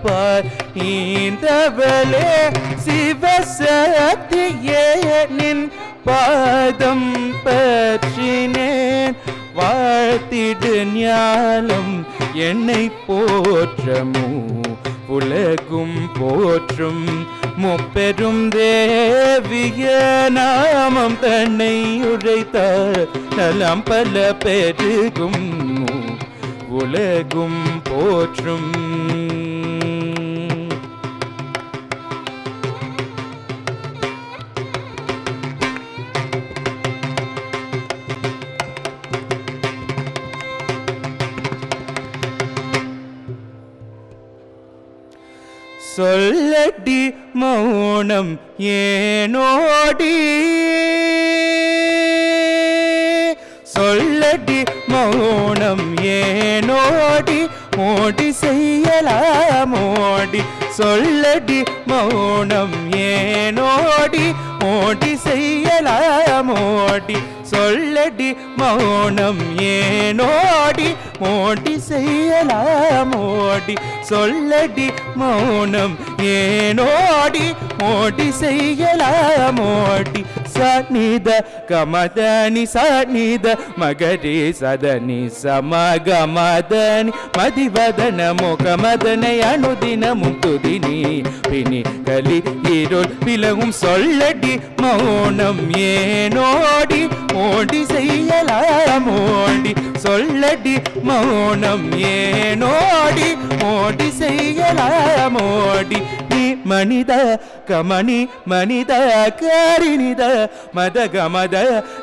பாய்ந்தவளே சிவசக்தியே நின் பாதம் பற்றினேன் வாழ்த்திடு ஞானம் என்னை போற்றமோ உலகும் போற்றும் முப்பெரும் தேவிய நாமம் தன்னை உரைத்தார் நலம் பல பெருகும் உலகும் போற்றும் சொல்லடி மௌனம் ஏனோடி சொல்லடி மௌனம் ஏனோடி மோடி செய்யலாமோடி சொல்லடி மௌனம் ஏனோடி மோடி செய்யலாமோடி சொல்லடி மௌனம் ஏனோடி மோடி செய்யலாமோடி சொல்லடி மௌனம் ஏனோடி மோடி செய்யலாமோடி சனித கமதனி சனித மகரி சதனி சமகமதனி மதிவதன முகமதனை அனுதினமும் துதினி பிணி கலி இருள் விலகும் சொல்லடி மௌனம் ஏனோடி மோடி செய்யலாமோடி சொல்லடி மௌனம் ஏனோடி மோடி செய்யலாமோடி நீ மணித கமணி மணித கரிணித மத கமத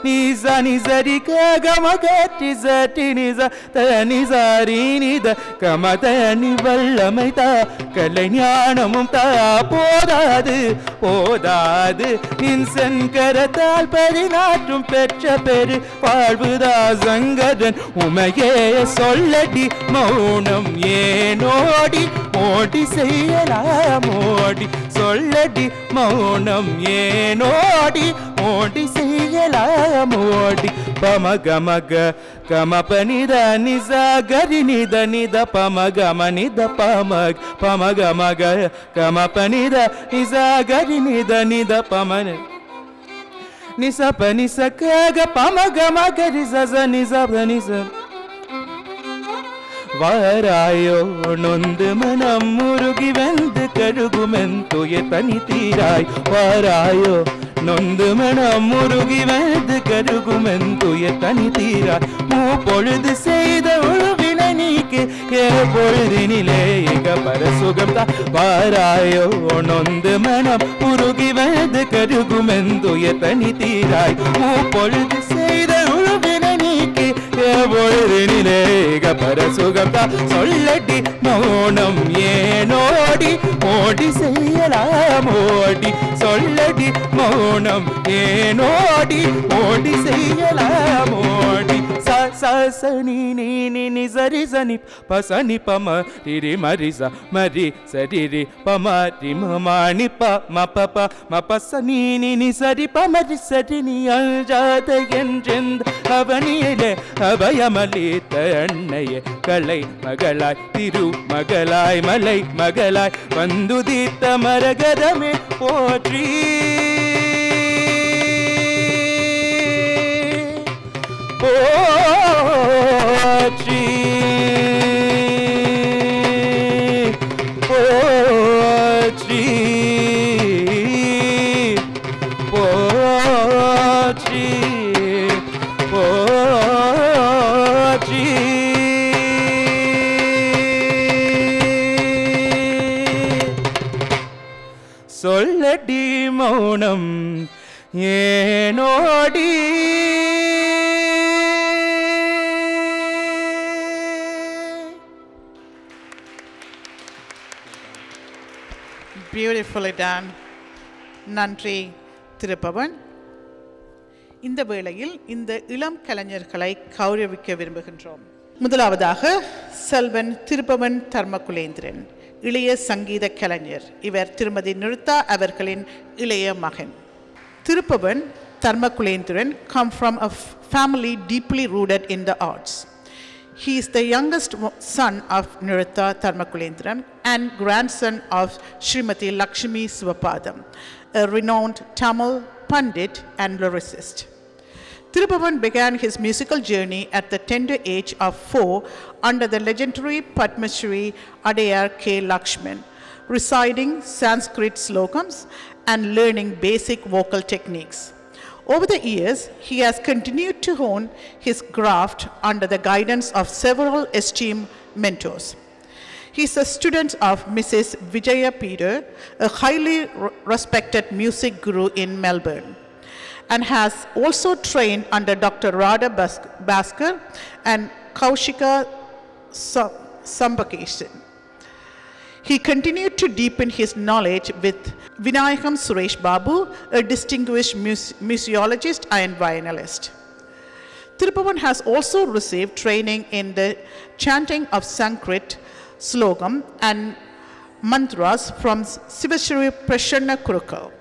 நிச நிசரி கமகட்டி சட்டி நிச தனிசாரி நித கமத நிவல்லமைத கலை ஞானமும் தா போதாது போதாது நின் சென்கரத்தால் பரிநாற்றும் பெற்ற பெரு வாழ்வுதா சங்கதன் உமையே சொல்லடி மௌனம் ஏனோடி மோடி செய்யலாம் மோடி சொல்லடி மௌனம் ஏனோடி மோடி செய்யலாம் மோடி பமகமக கமபனித நிச கரி நித நித பமகம நித பமக பமகமக கமபனித நிச கரி நித நித பமன நிச பனிச கக பமகமக நிச நிச நிச வாராயோ நொந்து மனம் முருகி வெந்து கருகுமெந்துய தனி தீராய் வாராயோ நொந்து மனம் முருகி வெந்து கருகுமெந்துய தனி தீராய் மூ பொழுது செய்த உழுவினை நீக்கு ஏ பொழுதினிலே ஏக பரசுகம் தான் வாராயோ நொந்து மனம் முருகி வெந்து கருகுமெந்துய தனி தீராய் மூ பொழுது செய்த உழுவினை நீக்கு ஏ பொழுதினிலே ஏக பரசுகம் தான் சொல்லடி மௌனம் ஏனோடி மோடி செய்யலாம் மோடி சொல்லடி மௌனம் ஏனோடி மோடி செய்யலாம் மோடி சனி நீ நி சரி சனி பசனி பம ரிரி மரி ச மரி சரி ரி பம ரி மணி ப ம ப ப ம ப சனி நி சரி பமரி சரி நீ அஞ்சாத என்றெந்த அவனியிலே அபயமளித்த அன்னையே கலை மகளாய் திரு மகளாய் மலை மகளாய் வந்துதித்த மரகதமே போற்றி போற்றி போற்றி போற்றி போற்றி சொல்லடி மௌனம் ஏனோடி Beautifully done. நன்றி திருப்பவன். இந்த வேளையில் இந்த இளம் கலைஞர்களை கௌரவிக்க விரும்புகின்றோம். முதலாவதாக செல்வன் திருப்பவன் தர்மகுலேந்திரன், இளைய சங்கீத கலைஞர். இவர் திருமதி நிருத்தா அவர்களின் இளைய மகன். திருப்பவன் தர்மகுலேந்திரன் come from a family deeply rooted in the arts. He is the youngest son of Niruttha Tharmakulendran and grandson of Srimati Lakshmi Sivapadam, a renowned Tamil Pandit and lyricist. Thirupavan began his musical journey at the tender age of 4 under the legendary Padma Shri Adayar K. Lakshman, reciting Sanskrit slokams and learning basic vocal techniques. Over the years, he has continued to hone his craft under the guidance of several esteemed mentors. He is a student of Mrs. Vijaya Peter, a highly respected music guru in Melbourne, and has also trained under Dr. Radha Bhaskar and Kaushika Sambhakesan. He continued to deepen his knowledge with Vinayakam Suresh Babu, a distinguished museologist and violinist. Thirupavan has also received training in the chanting of Sanskrit slogam and mantras from Sivashri Prasanna Kurukal,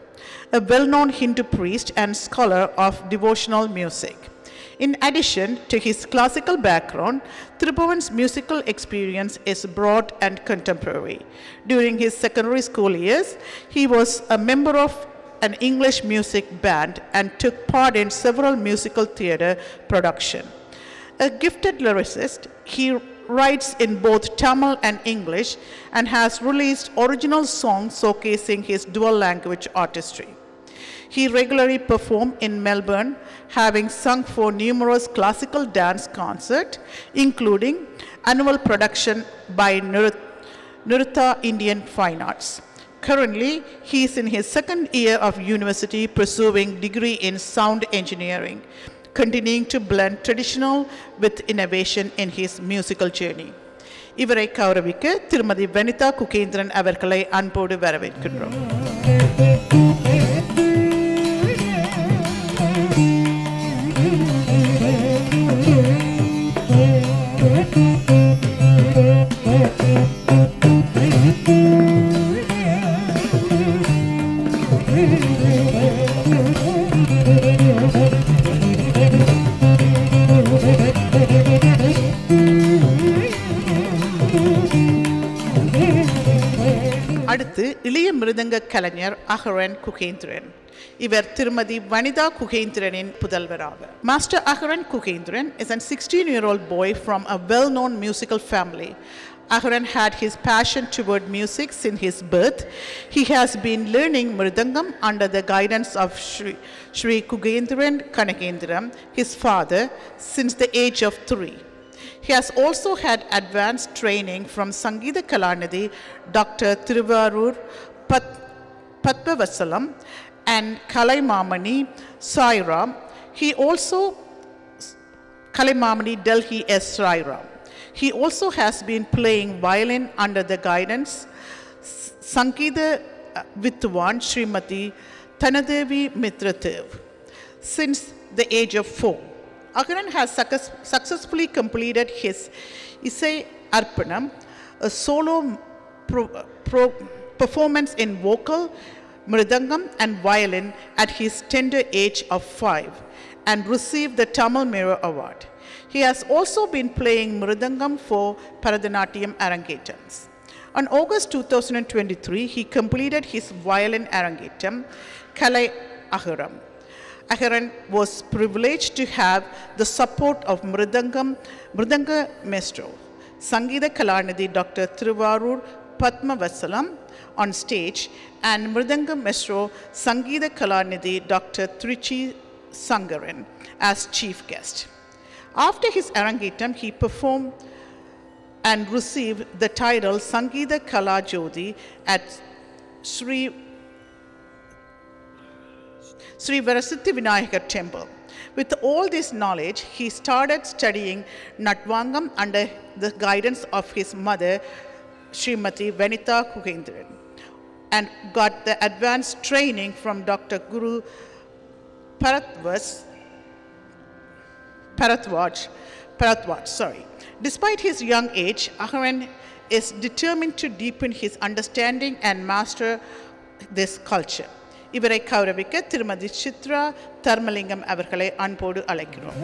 a well-known Hindu priest and scholar of devotional music. In addition to his classical background, Thirupavan's musical experience is broad and contemporary. During his secondary school years, he was a member of an English music band and took part in several musical theatre productions. A gifted lyricist, he writes in both Tamil and English and has released original songs showcasing his dual language artistry. He regularly performed in Melbourne, having sung for numerous classical dance concerts, including annual production by Niruttha Indian Fine Arts. Currently, he is in his second year of university pursuing degree in sound engineering, continuing to blend traditional with innovation in his musical journey. இவரை கௌரவிக்க திருமதி வனிதா குகேந்திரன் அவர்களை அன்போடு வரவேற்கின்றோம். அடுத்து இளைய மிருதங்க கலைஞர் அகரன் குகேந்திரன். இவர் திருமதி Vanitha குகேந்திரனின் புதல்வராவர். Master Aharan Kukendran is a 16-year-old boy from a well-known musical family. Aharan had his passion toward music since his birth. He has been learning mridangam under the guidance of Shri Kukendran Kanakendram, his father, since the age of 3. He has also had advanced training from Sangeetha Kalanidhi, Dr. Thiruvarur Padmavasalam and Kalaimamani Sairam. He also, Kalaimamani Delhi S. Sairam. He also has been playing violin under the guidance Sangeetha Vidwan Srimati Thanadevi Mitradev since the age of 4. Aharan has successfully completed his Isai Arpanam, a solo performance in vocal, mridangam and violin at his tender age of 5 and received the Tamil Mirror Award. He has also been playing mridangam for Bharatanatyam Arangetams. On August 2023, he completed his violin Arangetam, Kalai Aharam. Aharan was privileged to have the support of Mridanga Maestro, Sangeetha Kalanidhi Dr. Thiruvarur Padmavasalam on stage and Mridanga Maestro Sangeetha Kalanidhi Dr. Trichy Sangaran as chief guest. After his Arangetam, he performed and received the title Sangeetha Kala Jyoti at Sri Varasiddhi Vinayakar Temple. With all this knowledge, he started studying Natvangam under the guidance of his mother, Srimati Vanitha Kukendran, and got the advanced training from Dr. Guru Bharatwaj. Despite his young age, Aharan is determined to deepen his understanding and master this culture. இவரை கௌரவிக்க திருமதி சித்ரா தர்மலிங்கம் அவர்களை அன்போடு அழைக்கிறோம்.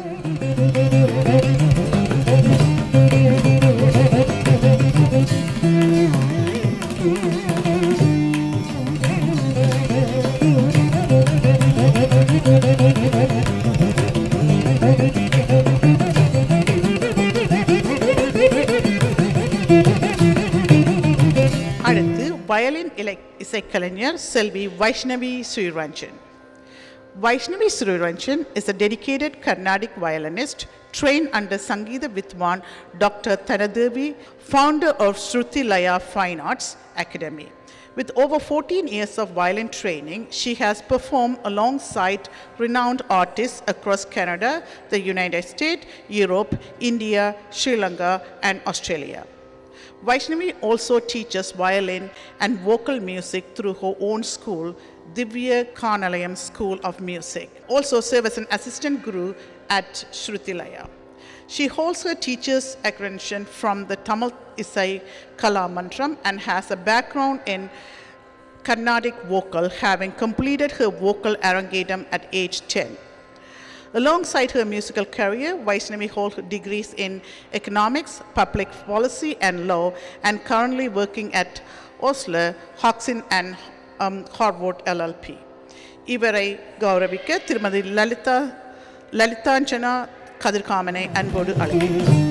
அடுத்து violin இசைக்கலைஞர் செல்வி Vaishnavi Sriranjan. Vaishnavi Sriranjan is a dedicated Carnatic violinist trained under Sangeetha Vidwan Dr. Thanadevi, founder of Shruti Laya Fine Arts Academy. With over 14 years of violin training, she has performed alongside renowned artists across Canada, the United States, Europe, India, Sri Lanka, and Australia. Vaishnavi also teaches violin and vocal music through her own school, Divya Kanalayam School of Music. Also serves as an assistant guru at Shruti Laya. She holds her teacher's accreditation from the Tamil Isai Kala Mantram and has a background in Carnatic vocal, having completed her vocal Arangetam at age 10. Alongside her musical career, Vaishnavi holds degrees in economics, public policy, and law, and currently working at Osler, Hoxton, and Harvard LLP. இவரை கௌரவிக்க திருமதி லலிதாஞ்சனா கதிர்காமனை அன்போடு அழைக்கிறேன்.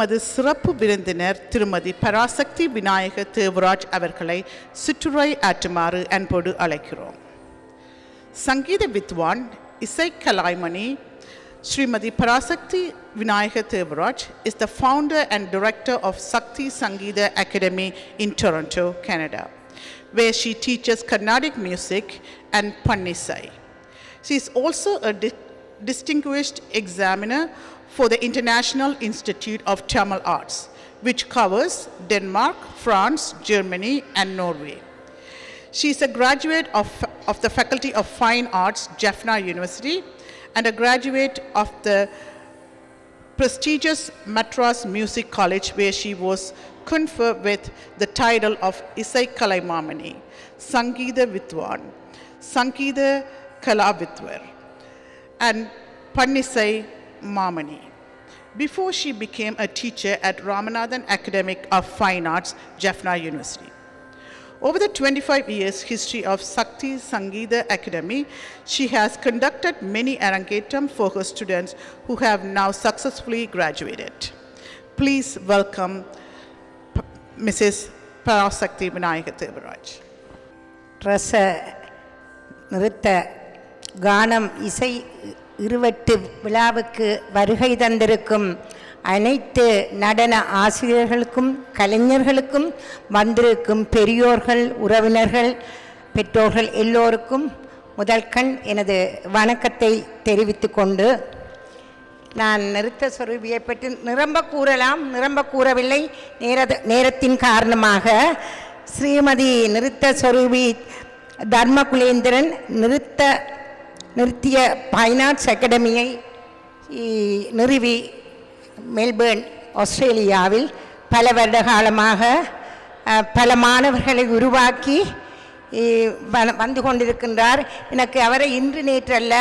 எமது சிறப்பு விருந்தினர் திருமதி பராசக்தி விநாயக தேவராஜ் அவர்களை சிற்றுரை ஆற்றுமாறு அன்போடு அழைக்கிறோம். சங்கீத வித்வான் இசை கலாய்மணி Srimati Parasakti Vinayaka Thevaraj is the founder and director of Sakti Sangeeta Academy in Toronto, Canada, where she teaches Carnatic music and Pannisai. She is also a distinguished examiner for the International Institute of Tamil Arts, which covers Denmark, France, Germany, and Norway. She is a graduate of the Faculty of Fine Arts, Jaffna University, and a graduate of the prestigious Madras Music College, where she was conferred with the title of Isai Kalaimamani, Sangeeta Vidwan, Sangeeta Kala Vidwar, and Pannisai Mamani. Before she became a teacher at Ramanathan Academic of Fine Arts, Jaffna University. Over the 25 years history of Sakti Sangeeta Academy, she has conducted many Arangetam for her students who have now successfully graduated. Please welcome Mrs. Parasakti Vinayaka Thevaraj. Rasa Nritta Ganam Isai இருவட்டு விழாவுக்கு வருகை தந்திருக்கும் அனைத்து நடன ஆசிரியர்களுக்கும் கலைஞர்களுக்கும் வந்திருக்கும் பெரியோர்கள் உறவினர்கள் பெற்றோர்கள் எல்லோருக்கும் முதல் கண் எனது வணக்கத்தை தெரிவித்துக் கொண்டு நான் நிறுத்த சொரூபியை பற்றி நிரம்ப கூறலாம், நிரம்ப கூறவில்லை, நேரத்தின் காரணமாக. ஸ்ரீமதி நிறுத்த சொரூபி தர்மகுலேந்திரன் நிறுத்திய ஃபைன் ஆர்ட்ஸ் அகாடமியை நிறுவி மெல்பர்ன் ஆஸ்திரேலியாவில் பல வருட காலமாக பல மாணவர்களை உருவாக்கி வந்து கொண்டிருக்கின்றார். எனக்கு அவரை இன்று நேற்றல்ல,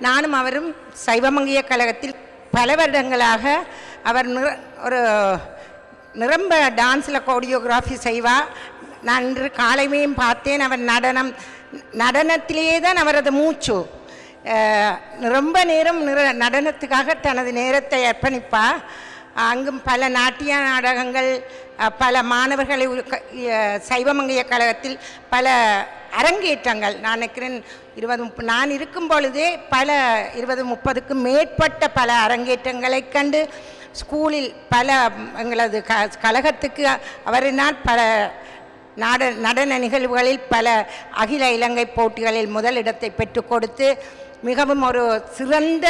நானும் அவரும் சைவமங்கிய கழகத்தில் பல வருடங்களாக அவர் ஒரு நிரம்ப டான்ஸில் கோரியோகிராஃபி செய்வார். நான் இன்று காலைமையும் பார்த்தேன். அவர் நடனத்திலேயே தான் அவரது மூச்சு. ரொம்ப நேரம் நடனத்துக்காக தனது நேரத்தை அர்ப்பணிப்பார். அங்கும் பல நாட்டிய நாடகங்கள், பல மாணவர்களை சைவமங்கிய கழகத்தில் பல அரங்கேற்றங்கள், நான் நினைக்கிறேன் 20-30 நான் இருக்கும் பொழுதே பல 20-30க்கும் மேற்பட்ட பல அரங்கேற்றங்களை கண்டு ஸ்கூலில் பல எங்களது கழகத்துக்கு அவரினால் பல நடன நிகழ்வுகளில் பல அகில இலங்கை போட்டிகளில் முதலிடத்தை பெற்றுக் கொடுத்து மிகவும் ஒரு சிறந்த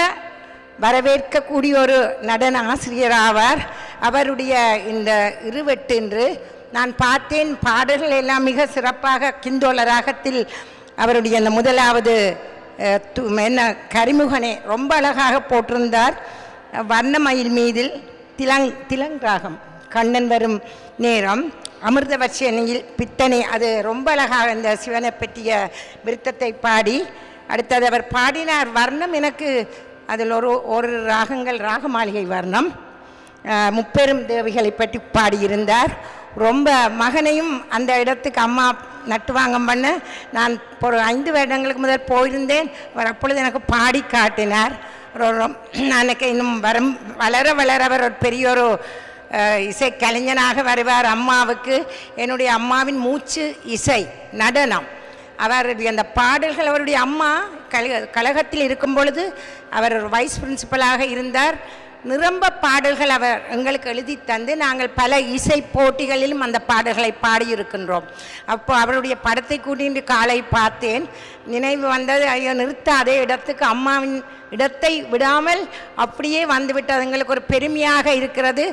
வரவேற்கக்கூடிய ஒரு நடன ஆசிரியர் ஆவார். அவருடைய இந்த இருவெட்டு என்று நான் பார்த்தேன். பாடல்கள் எல்லாம் மிக சிறப்பாக கிந்தோல ராகத்தில் அவருடைய அந்த முதலாவது என்ன கரிமுகனே ரொம்ப அழகாக போட்டிருந்தார். வர்ணமயில் மீதில் திலங் ராகம், கண்ணன் வரும் நேரம், அமிர்தவர்ஷனியில் பித்தனை, அது ரொம்ப அழகாக இந்த சிவனை பற்றிய விருத்தத்தை பாடி, அடுத்தது அவர் பாடினார் வர்ணம். எனக்கு அதில் ஒரு ராகங்கள் ராகமாளிகை வர்ணம், முப்பெரும் தேவிகளை பற்றி பாடியிருந்தார். ரொம்ப மகனையும் அந்த இடத்துக்கு அம்மா நட்டுவாங்கம் பண்ண நான் ஒரு 5 வருடங்களுக்கு முதல் போயிருந்தேன். அவர் அப்பொழுது எனக்கு பாடி காட்டினார். எனக்கு இன்னும் வளர வளர அவர் ஒரு பெரிய ஒரு இசை கலைஞனாக வருவார். அம்மாவுக்கு என்னுடைய அம்மாவின் மூச்சு இசை நடனம். அவருடைய அந்த பாடல்கள், அவருடைய அம்மா கழகத்தில் இருக்கும் பொழுது அவர் ஒரு வைஸ் பிரின்சிபலாக இருந்தார். நிரம்ப பாடல்கள் அவர் எங்களுக்கு எழுதி தந்து நாங்கள் பல இசை போட்டிகளிலும் அந்த பாடல்களை பாடியிருக்கின்றோம். அப்போ அவருடைய படத்தை கூட்டிட்டு காலை பார்த்தேன். நினைவு வந்தது, ஐயோ நிறுத்த அதே இடத்துக்கு அம்மாவின் இடத்தை விடாமல் அப்படியே வந்துவிட்டது. எங்களுக்கு ஒரு பெருமையாக இருக்கிறது.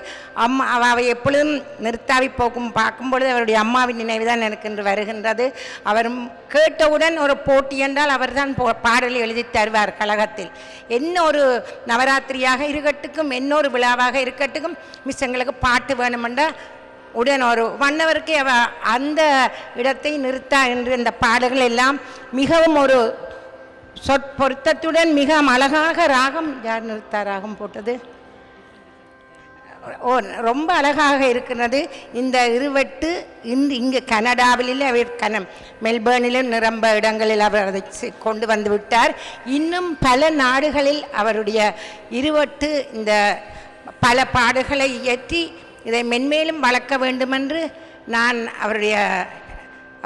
அவை எப்பொழுதும் நிறுத்தாவி பார்க்கும் பொழுது அவருடைய அம்மாவின் நினைவு தான் எனக்கு இன்று வருகின்றது. அவர் கேட்டவுடன் ஒரு போட்டி என்றால் அவர் தான் பாடலை எழுதி தருவார் கழகத்தில். என்ன ஒரு நவராத்திரியாக இருக்கட்டும், இன்னொரு விழாவாக இருக்கட்டும், மிஸ் எங்களுக்கு பாட்டு வேணுமென்றால் உடன் ஒரு 1 ஹவருக்கு அவ அந்த இடத்தை நிறுத்தா என்று இந்த பாடல்கள் எல்லாம் மிகவும் ஒரு சொற்பொருத்தத்துடன் மிக அழகாக ராகம், யார் நிறுத்தா ராகம் போட்டது, ரொம்ப அழகாக இருக்கிறது. இந்த இருவட்டு இங்கு கனடாவில் அவர் மெல்பர்னிலும் நிரம்ப இடங்களில் அவர் அதை கொண்டு வந்து விட்டார். இன்னும் பல நாடுகளில் அவருடைய இருவட்டு இந்த பல பாடுகளை இயற்றி இதை மென்மேலும் வளர்க்க வேண்டுமென்று நான்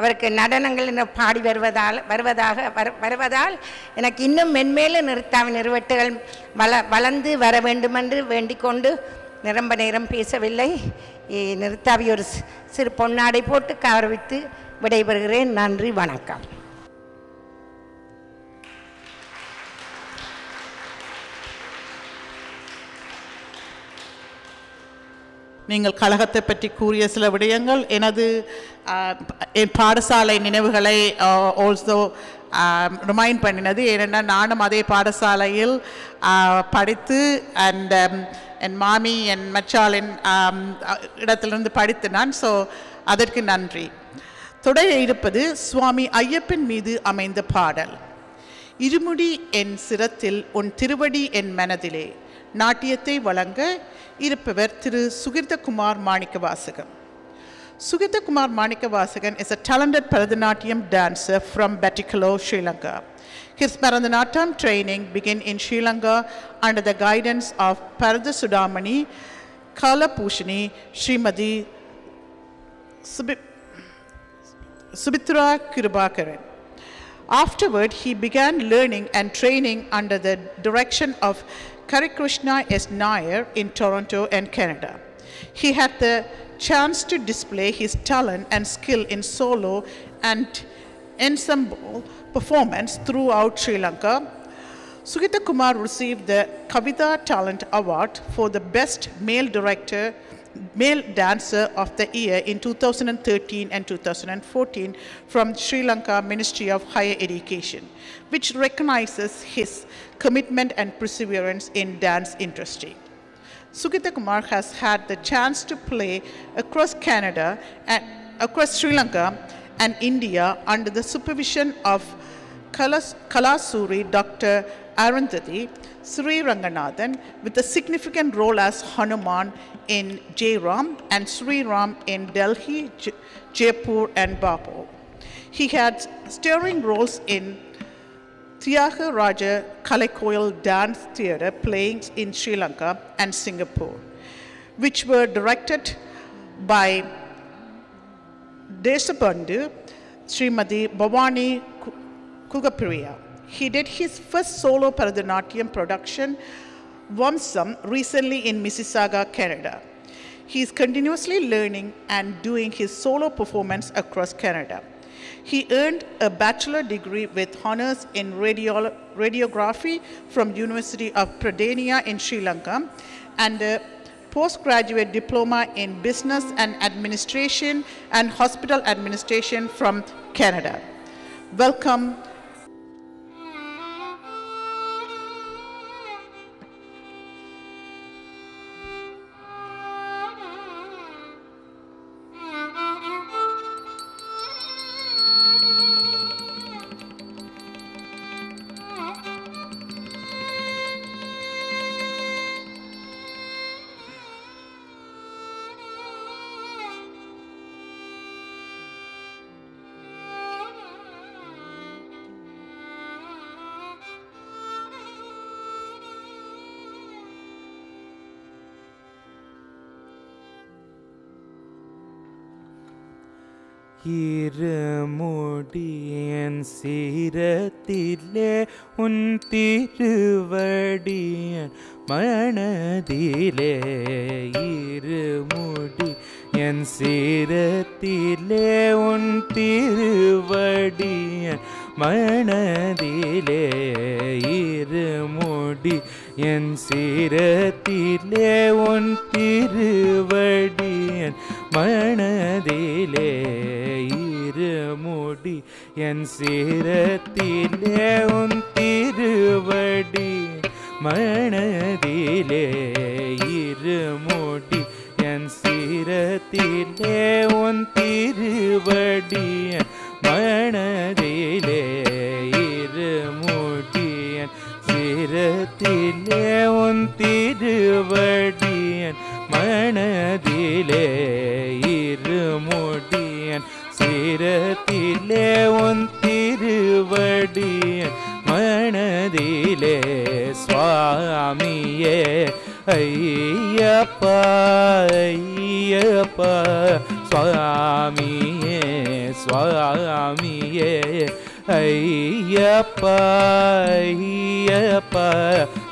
அவருக்கு நடனங்கள் பாடி வருவதால் எனக்கு இன்னும் மென்மேலும் நிறுத்தாவின் நிறுவட்டுகள் வளர்ந்து வர வேண்டுமென்று வேண்டிக் கொண்டு நிரம்ப நேரம் பேசவில்லை. நிறுத்தாவி ஒரு சிறு பொன்னாடை போட்டு கௌரவித்து விடைபெறுகிறேன். நன்றி, வணக்கம். நீங்கள் கழகத்தை பற்றி கூறிய சில விடயங்கள் எனது என் பாடசாலை நினைவுகளை ஆல்சோ ரிமைண்ட் பண்ணினது. ஏனென்றால் நானும் அதே பாடசாலையில் படித்து அண்ட் என் மாமி என் மச்சாலின் இடத்திலிருந்து படித்து நான். ஸோ அதற்கு நன்றி. தொடர இருப்பது சுவாமி ஐயப்பன் மீது அமைந்த பாடல். இருமுடி என் சிரத்தில் உன் திருவடி என் மனதிலே. நாட்டியத்தை வழங்க இருப்பவர் திரு சுகிர்தகுமார் Manickavasagan. Sugithakumar Manikavasagan is a talented Bharatanatyam dancer from Batticaloa, Sri Lanka. His Bharatanatyam training began in Sri Lanka under the guidance of Parada Sudamani, Kalapushini, Srimadi Subitra Kirubakaran. Afterward, he began learning and training under the direction of Karikrishna S. Nair in Toronto and Canada. He had the chance to display his talent and skill in solo and ensemble performance throughout Sri Lanka. Sugithakumar received the Kavita Talent Award for the Best Male Dancer of the Year in 2013 and 2014 from Sri Lanka Ministry of Higher Education, which recognizes his commitment and perseverance in dance industry. Sugithakumar has had the chance to play across Canada and across Sri Lanka and India under the supervision of Kalasuri Dr. Arundhati Sri Ranganathan, with a significant role as Hanuman in Jai Ram and Sri Ram in Delhi, Jaipur and Bapur. He had starring roles in Tyagaraja Kalaikoil Dance Theatre playing in Sri Lanka and Singapore, which were directed by Desabandhu Srimadi Bhavani Kugapriya. He did his first solo Bharatanatyam production, Vamsam, recently in Mississauga, Canada. He is continuously learning and doing his solo performance across Canada. He earned a bachelor degree with honors in radiography from University of Pradenia in Sri Lanka and a postgraduate diploma in business and administration and hospital administration from Canada. Welcome. இருமுடியன் சிரத்திலே உன் திருவடியன் மனதிலே. இருமுடியன் சிரத்திலே உன் திருவடியன் மனதிலே. இருமுடி என் சிரத்திலே உன் திருவடியன் மனதிலே. இருமுடி என் சிரத்திலே உன் திருவடி மனதிலே. இருமுடி என் சிரத்திலே உன் திருவடி மனதிலே. இருமுடி என் சிரத்திலே உன் திருவடி மனதிலே. இருமுடி என் சிரத்திலே உன் திருவடி மனதிலே. சுவாமியே ஐயப்பா ஐயப்பா சுவாமியே சுவாமியே ஐயப்பா ஐயப்பா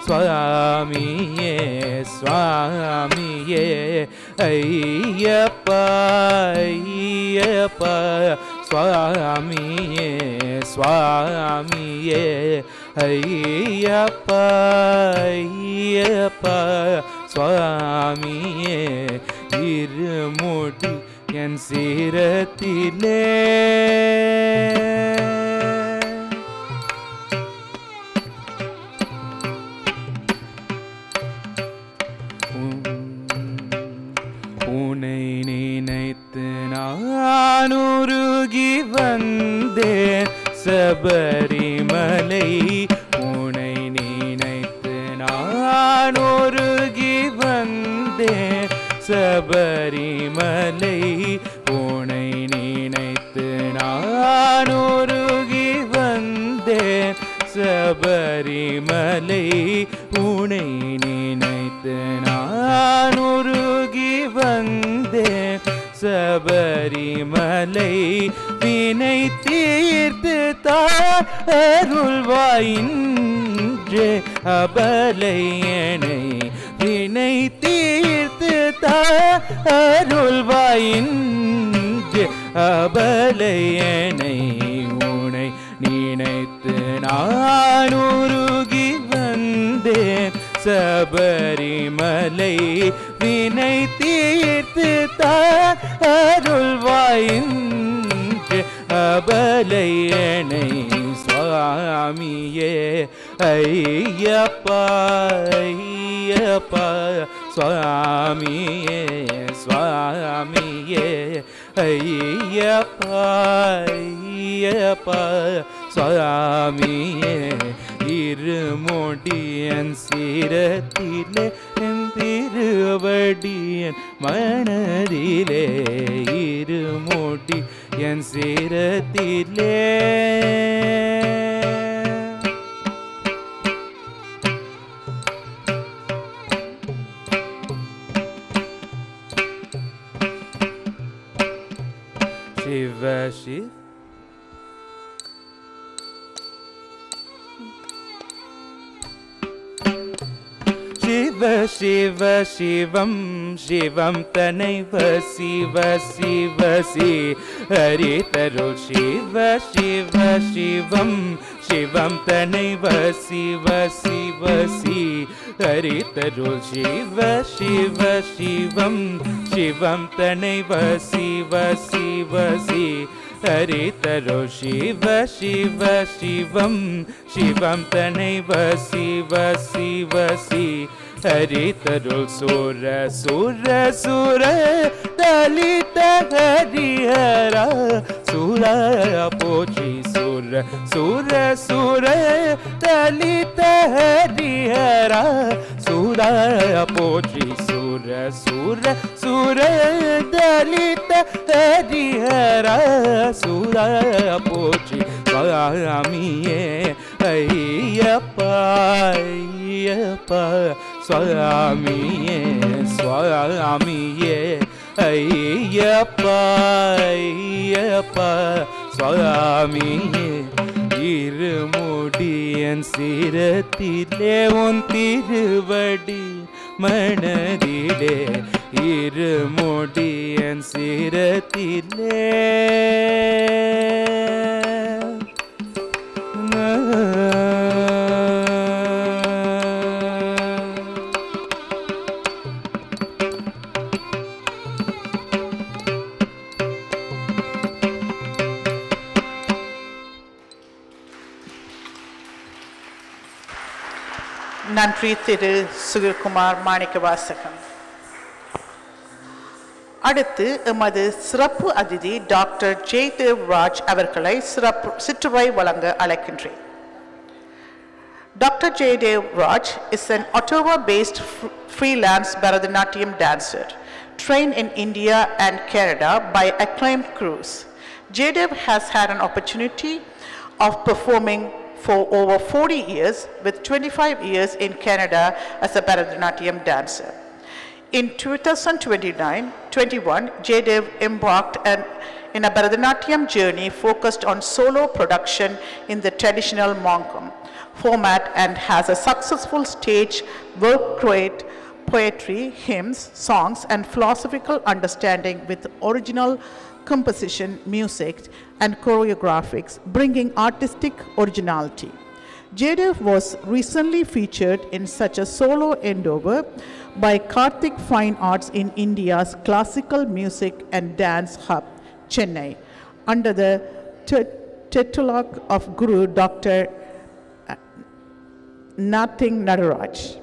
சுவாமியே சுவாமியே ஐயப்பா ஐயப்பா சுவாமியே சுவாமியே ஐயப்பா ஐயப்பா சுவாமியே இருமுடி என் சிரத்திலே உன்னை நினைத்து நான் உருகி வந்தேன் சபரிமலை உன்னை நினைத்து நான் உருகி வந்தேன் சபரிமலை உன்னை நினைத்து நான் உருகி வந்தேன் சபரிமலை உன்னை நினைத்து நான் உருகி வந்தேன் சபரிமலை வினை தீர்த்து தாருள்வாயின்றே அபலையனை வினை தீர்த்து தாருள்வாயின்றே அபலையனை உனை நினைத்து நான் உருகி வந்தேன் சபரிமலை வினை தீர்த்து தாருள்வாயின்றே அபலையனை சுவாமியே ஐயப்பா ஐயப்பா சுவாமியே சுவாமியே ஐயப்பா ஐயப்பா சுவாமியே இருமுடியன் சிரத்திலே என் திருவடியன் மனதிலே இருமுடி என் சிரத்திலே சிவ சிவ சிவ சிவ சிவம் சிவம் தனைவ சிவ சிவ சி ஹரி தருள் சிவ சிவ சிவம் சிவம் தனைவ சிவ சிவ சி ஹரி தருள் சிவ சிவ சிவம் சிவம் தனைவ சிவ சிவ சி ஹரி தருள் சிவ சிவ சிவம் சிவம் தனைவ சிவ சிவ சி ஹரி தருள் சூர சூர சூர தலித ஹரிஹரா சூர போற்றி சூர சூர சூர தலித ஹரிஹரா சூர போற்றி சூர சூர சூர தலித ஹரிஹரா சூர போற்றி சுவாமியே ஐயப்பா ஐயப்பா சுவாமியே சுவாமியே ஐயப்பா ஐயப்பா சுவாமியே இருமுடியன் சிரத்திலே உன் திருவடி மனதிலே இருமுடியன் சிரத்திலே நன்றி திரு சுகில்குமார் மாணிக்கவாசகம். அடுத்து எமது சிறப்பு அதிதி டாக்டர் ஜெய்தேவ் ராஜ் அவர்களை சிற்றுரை வழங்க அழைக்கின்றேன். Dr. Jaydev Raj is an Ottawa-based freelance Bharatanatyam dancer, trained in India and Canada by acclaimed crews. Jaydev has had an opportunity of performing for over 40 years with 25 years in Canada as a Bharatanatyam dancer. In 2021, Jaydev embarked in a Bharatanatyam journey focused on solo production in the traditional Monkam format and has a successful stage work create poetry, hymns, songs, and philosophical understanding with original composition, music, and choreographics, bringing artistic originality. Jaydev was recently featured in such a solo endeavor by Karthik Fine Arts in India's Classical Music and Dance Hub, Chennai, under the tutelage of Guru Dr. Nathing Nadaraj.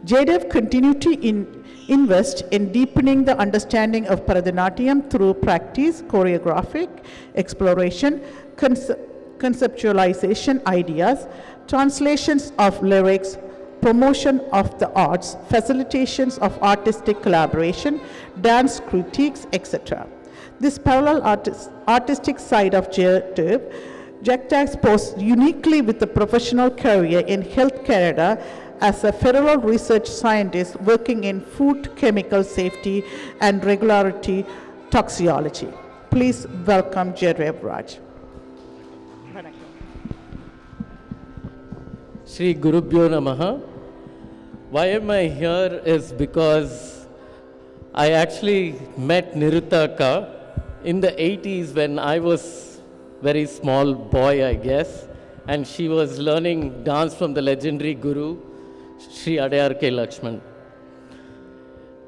Jaydev continued to invest in deepening the understanding of Bharatanatyam through practice, choreographic exploration, conceptualization ideas, translations of lyrics, promotion of the arts, facilitations of artistic collaboration, dance critiques, etc. This parallel artistic side of Jaydev juxtaposed uniquely with the professional career in Health Canada as a federal research scientist working in food chemical safety and regulatory toxicology. Please welcome Jaydev Raj. Shri Gurubhyo Namaha. Why am I here is because I actually met Nirutaka in the 80s when I was very small boy, I guess, and she was learning dance from the legendary Guru, Shri Adayar K. Lakshman.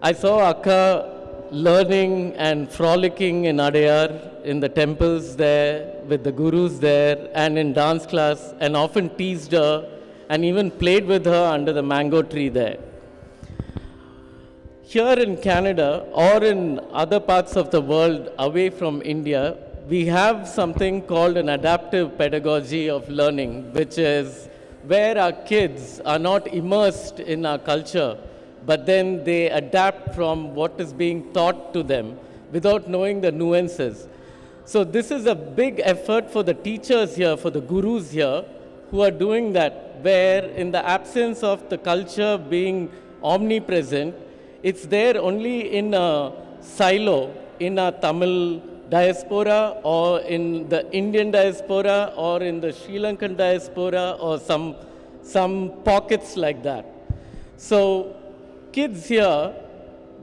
I saw Akka learning and frolicking in Adayar, in the temples there, with the gurus there, and in dance class, and often teased her, and even played with her under the mango tree there. Here in Canada, or in other parts of the world away from India, we have something called an adaptive pedagogy of learning, which is where our kids are not immersed in our culture, but then they adapt from what is being taught to them without knowing the nuances. So this is a big effort for the teachers here, for the gurus here, who are doing that, where in the absence of the culture being omnipresent, it's there only in a silo, in a Tamil diaspora, or in the Indian diaspora, or in the Sri Lankan diaspora, or some pockets like that. So kids here,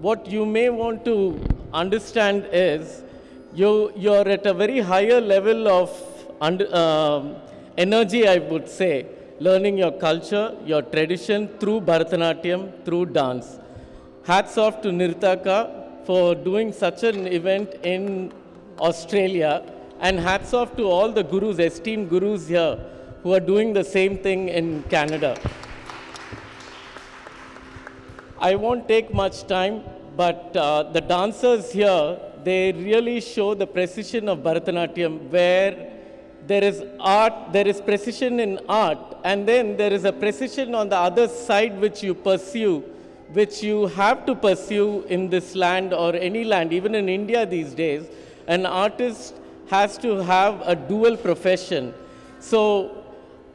what you may want to understand is you're at a very higher level of energy, I would say, learning your culture, your tradition through Bharatanatyam, through dance. Hats off to Nirutaka for doing such an event in Australia, and hats off to all the gurus, esteemed gurus here, who are doing the same thing in Canada. I won't take much time, but the dancers here, they really show the precision of Bharatanatyam, where there is art, there is precision in art, and then there is a precision on the other side which you pursue, which you have to pursue in this land or any land, even in India these days. An artist has to have a dual profession. So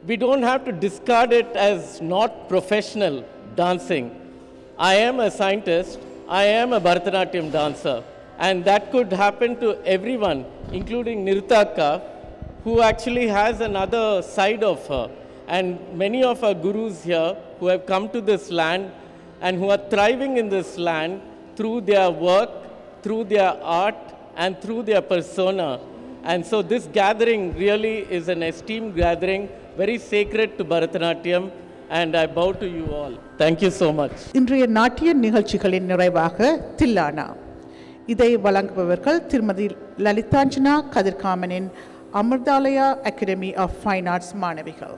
we don't have to discard it as not professional dancing. I am a scientist, I am a Bharatanatyam dancer, and that could happen to everyone, including Nirutaka, who actually has another side of her. And many of our gurus here who have come to this land and who are thriving in this land through their work, through their art, and through their persona. And so this gathering really is an esteemed gathering, very sacred to Bharatanatyam, and I bow to you all. Thank you so much. இன்றைய நாட்டிய நிகழ்ச்சிகளின் நிறைவாக தில்லானா. இதை வழங்குபவர்கள் திருமதி லலிதாஞ்சனா கதிர்காமனின் அமிர்தாலயா academy of fine arts மாணவிகள்.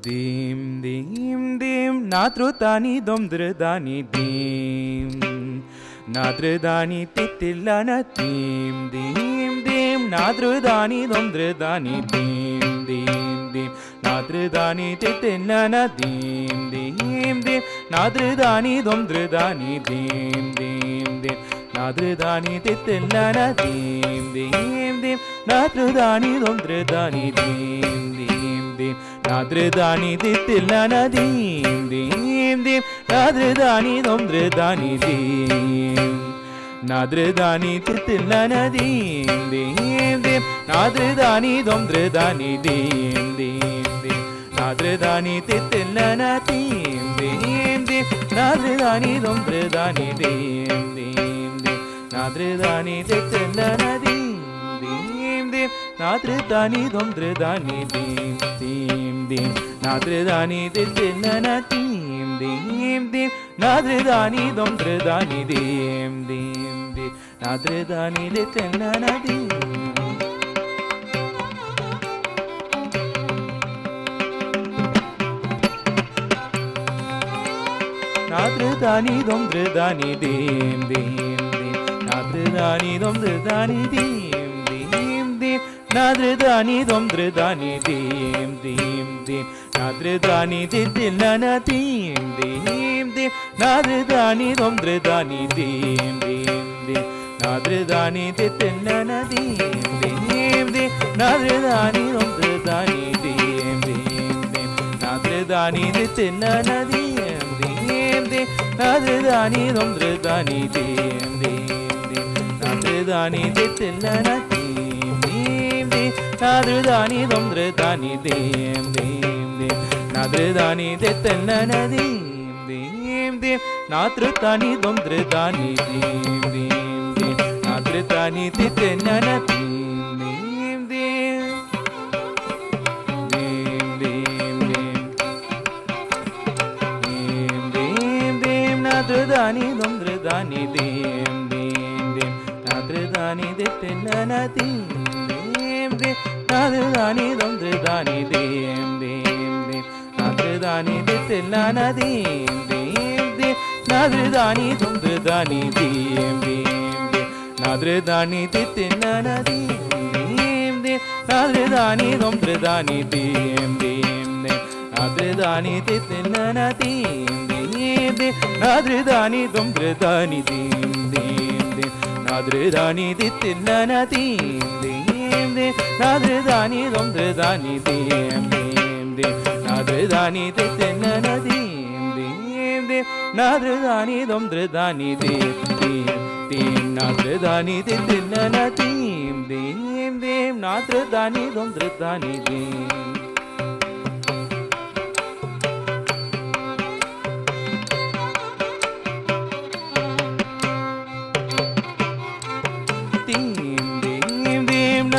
Dim dim dim nadrudani domdrudani dim nadrudani titillana dim dim dim nadrudani domdrudani dim dim dim nadrudani titillana dim dim dim nadrudani domdrudani dim dim dim nadrudani titillana dim dim dim nadrudani domdrudani dim dim dim nadridani ditillana dim dim dim nadridani domdridani dim nadridani ditillana dim dim dim nadridani domdridani dim dim dim nadridani ditillana dim dim dim nadridani domdridani dim dim dim nadridani ditillana dim dim dim nadridani domdridani dim dim dim nadridani ditillana dim dim dim nadridani domdridani dim dim dim nadridani ditillana dim nadridani domdridani dim dim dim nadridani domdridani dim dim dim nadridani domdridani dim dim dim nadridani ditillana dim dim dim nadridani domdridani dim dim dim nadridani ditillana dim dim dim nadridani domdridani dim dim dim nadridani ditillana dim dim dim nadridani domdridani dim dim dim nadridani ditillana dim dim dim nadridani domdridani dim dim dim nadridani ditillana dim dim dim nadridani domdridani dim dim dim nadridani ditillana dim dim dim nadridani domdridani dim dim dim nadridani ditillana dim dim dim nadridani domdridani dim dim dim nadridani ditillana dim dim dim nadridani domdridani dim dim dim nadridani ditillana dim dim dim nadridani domdridani dim dim dim nadridani ditillana dim dim dim nadridani domdridani dim dim dim nadridani ditillana dim dim dim nadridani domdridani dim dim dim nadridani ditillana dim dim dim nadridani domdridani dim dim dim nadridani ditillana dim dim dim nadridani domdridani dim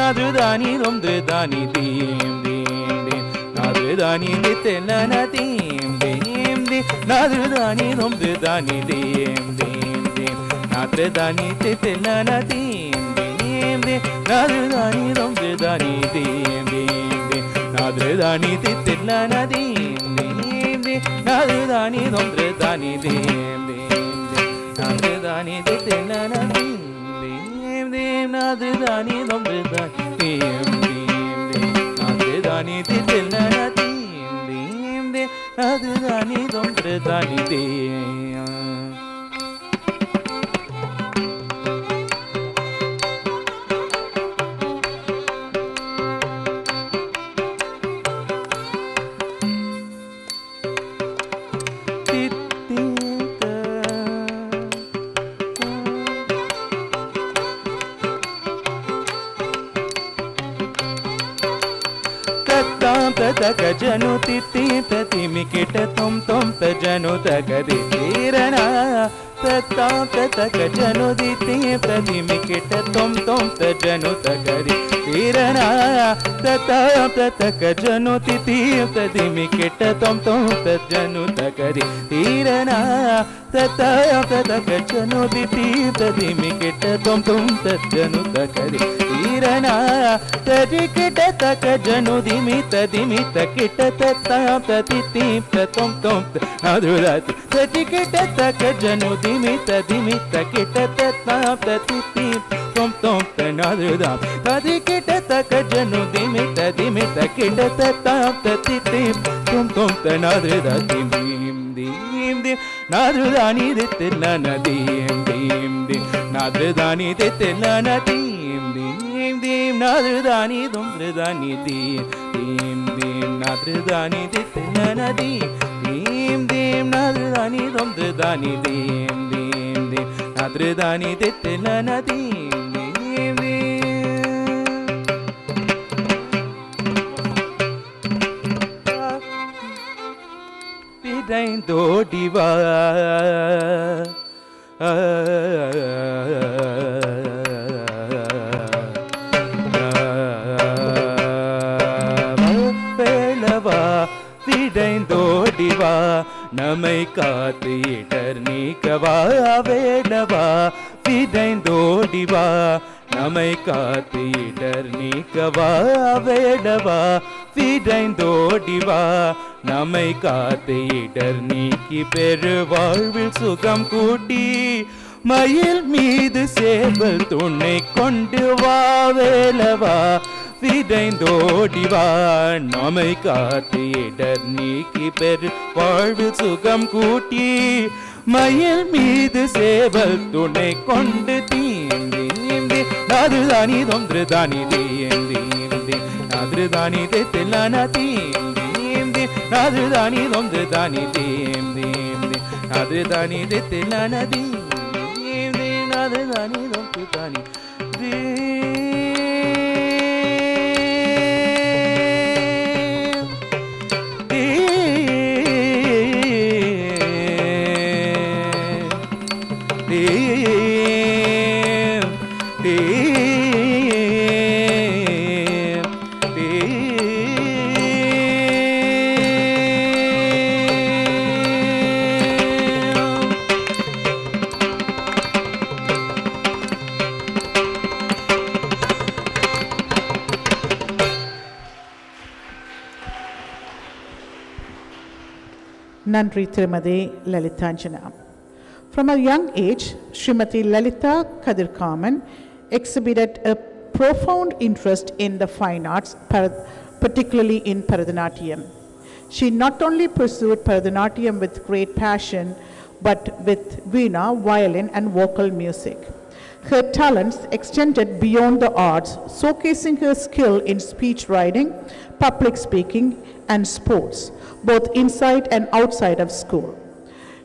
nadridani domdridani dim dim dim nadridani ditillana dim dim dim nadridani domdridani dim dim dim nadridani ditillana dim dim dim nadridani domdridani dim dim dim nadridani ditillana dim dim dim nadridani domdridani dim dim dim nadridani ditillana dim dim dim nadridani domdridani dim dim dim nadridani ditillana dim dim dim nadridani domdridani dim तक जनु तिति प्रतिमिकिट तुम तजनु तगदि तीरना तत्ता तक जनु दिति प्रतिमिकिट तुम तजनु तगदि तीरना तत्ता तक जनु तिति प्रतिमिकिट तुम तजनु तगदि तीरना तत्ता तक जनु दिति प्रतिमिकिट तुम तजनु तगदि तीरना तजिकिट तक जनु दिमित दिमित किट तत्ता ततिति तुम नादुराति तजिकिट तक जनु दिमित दिमित किट तत्ता ततिति तुम नादुरा तजिकिट तक जनु दिमित दिमित किट तत्ता ततिति तुम नादुरा दिम दिम दिम नादुरानि दित्तिल्लना दिम दिम दिम नादुरानि दित्तिल्लना दिम दिम dim nadridani dum dridani dim dim nadridani ditlana dim dim nadridani dum dridani dim nadridani ditlana dim dodiva velava videndodiva namai kaathu idernikava velava videndodiva namai kaathu idernikava velava videndodiva நம்மை காத்து இடர் நீக்கி பெரு வாழ்வில் சுகம் கூட்டி மயில் மீது சேவல் துணை கொண்டு வா வேலவா விரைந்தோடிவா நம்மை காத்து இடர் நீக்கி பெரு வாழ்வில் சுகம் கூட்டி மயில் மீது சேவல் துணை கொண்டு தீந்தி நாதுதானி தொந்திருதானி தீந்தி நாதுதானி தெல்லான தீந்தி nadridani domdridani dim dim dim nadridani ditlana dim dim nadridani domdridani dim Nandri Tirumadi Lalitanjana. From a young age, Srimati Lalita Kadirkaman exhibited a profound interest in the fine arts, particularly in Bharatanatyam. She not only pursued Bharatanatyam with great passion, but with veena, violin and vocal music. Her talents extended beyond the arts, showcasing her skill in speech writing, public speaking and sports, both inside and outside of school.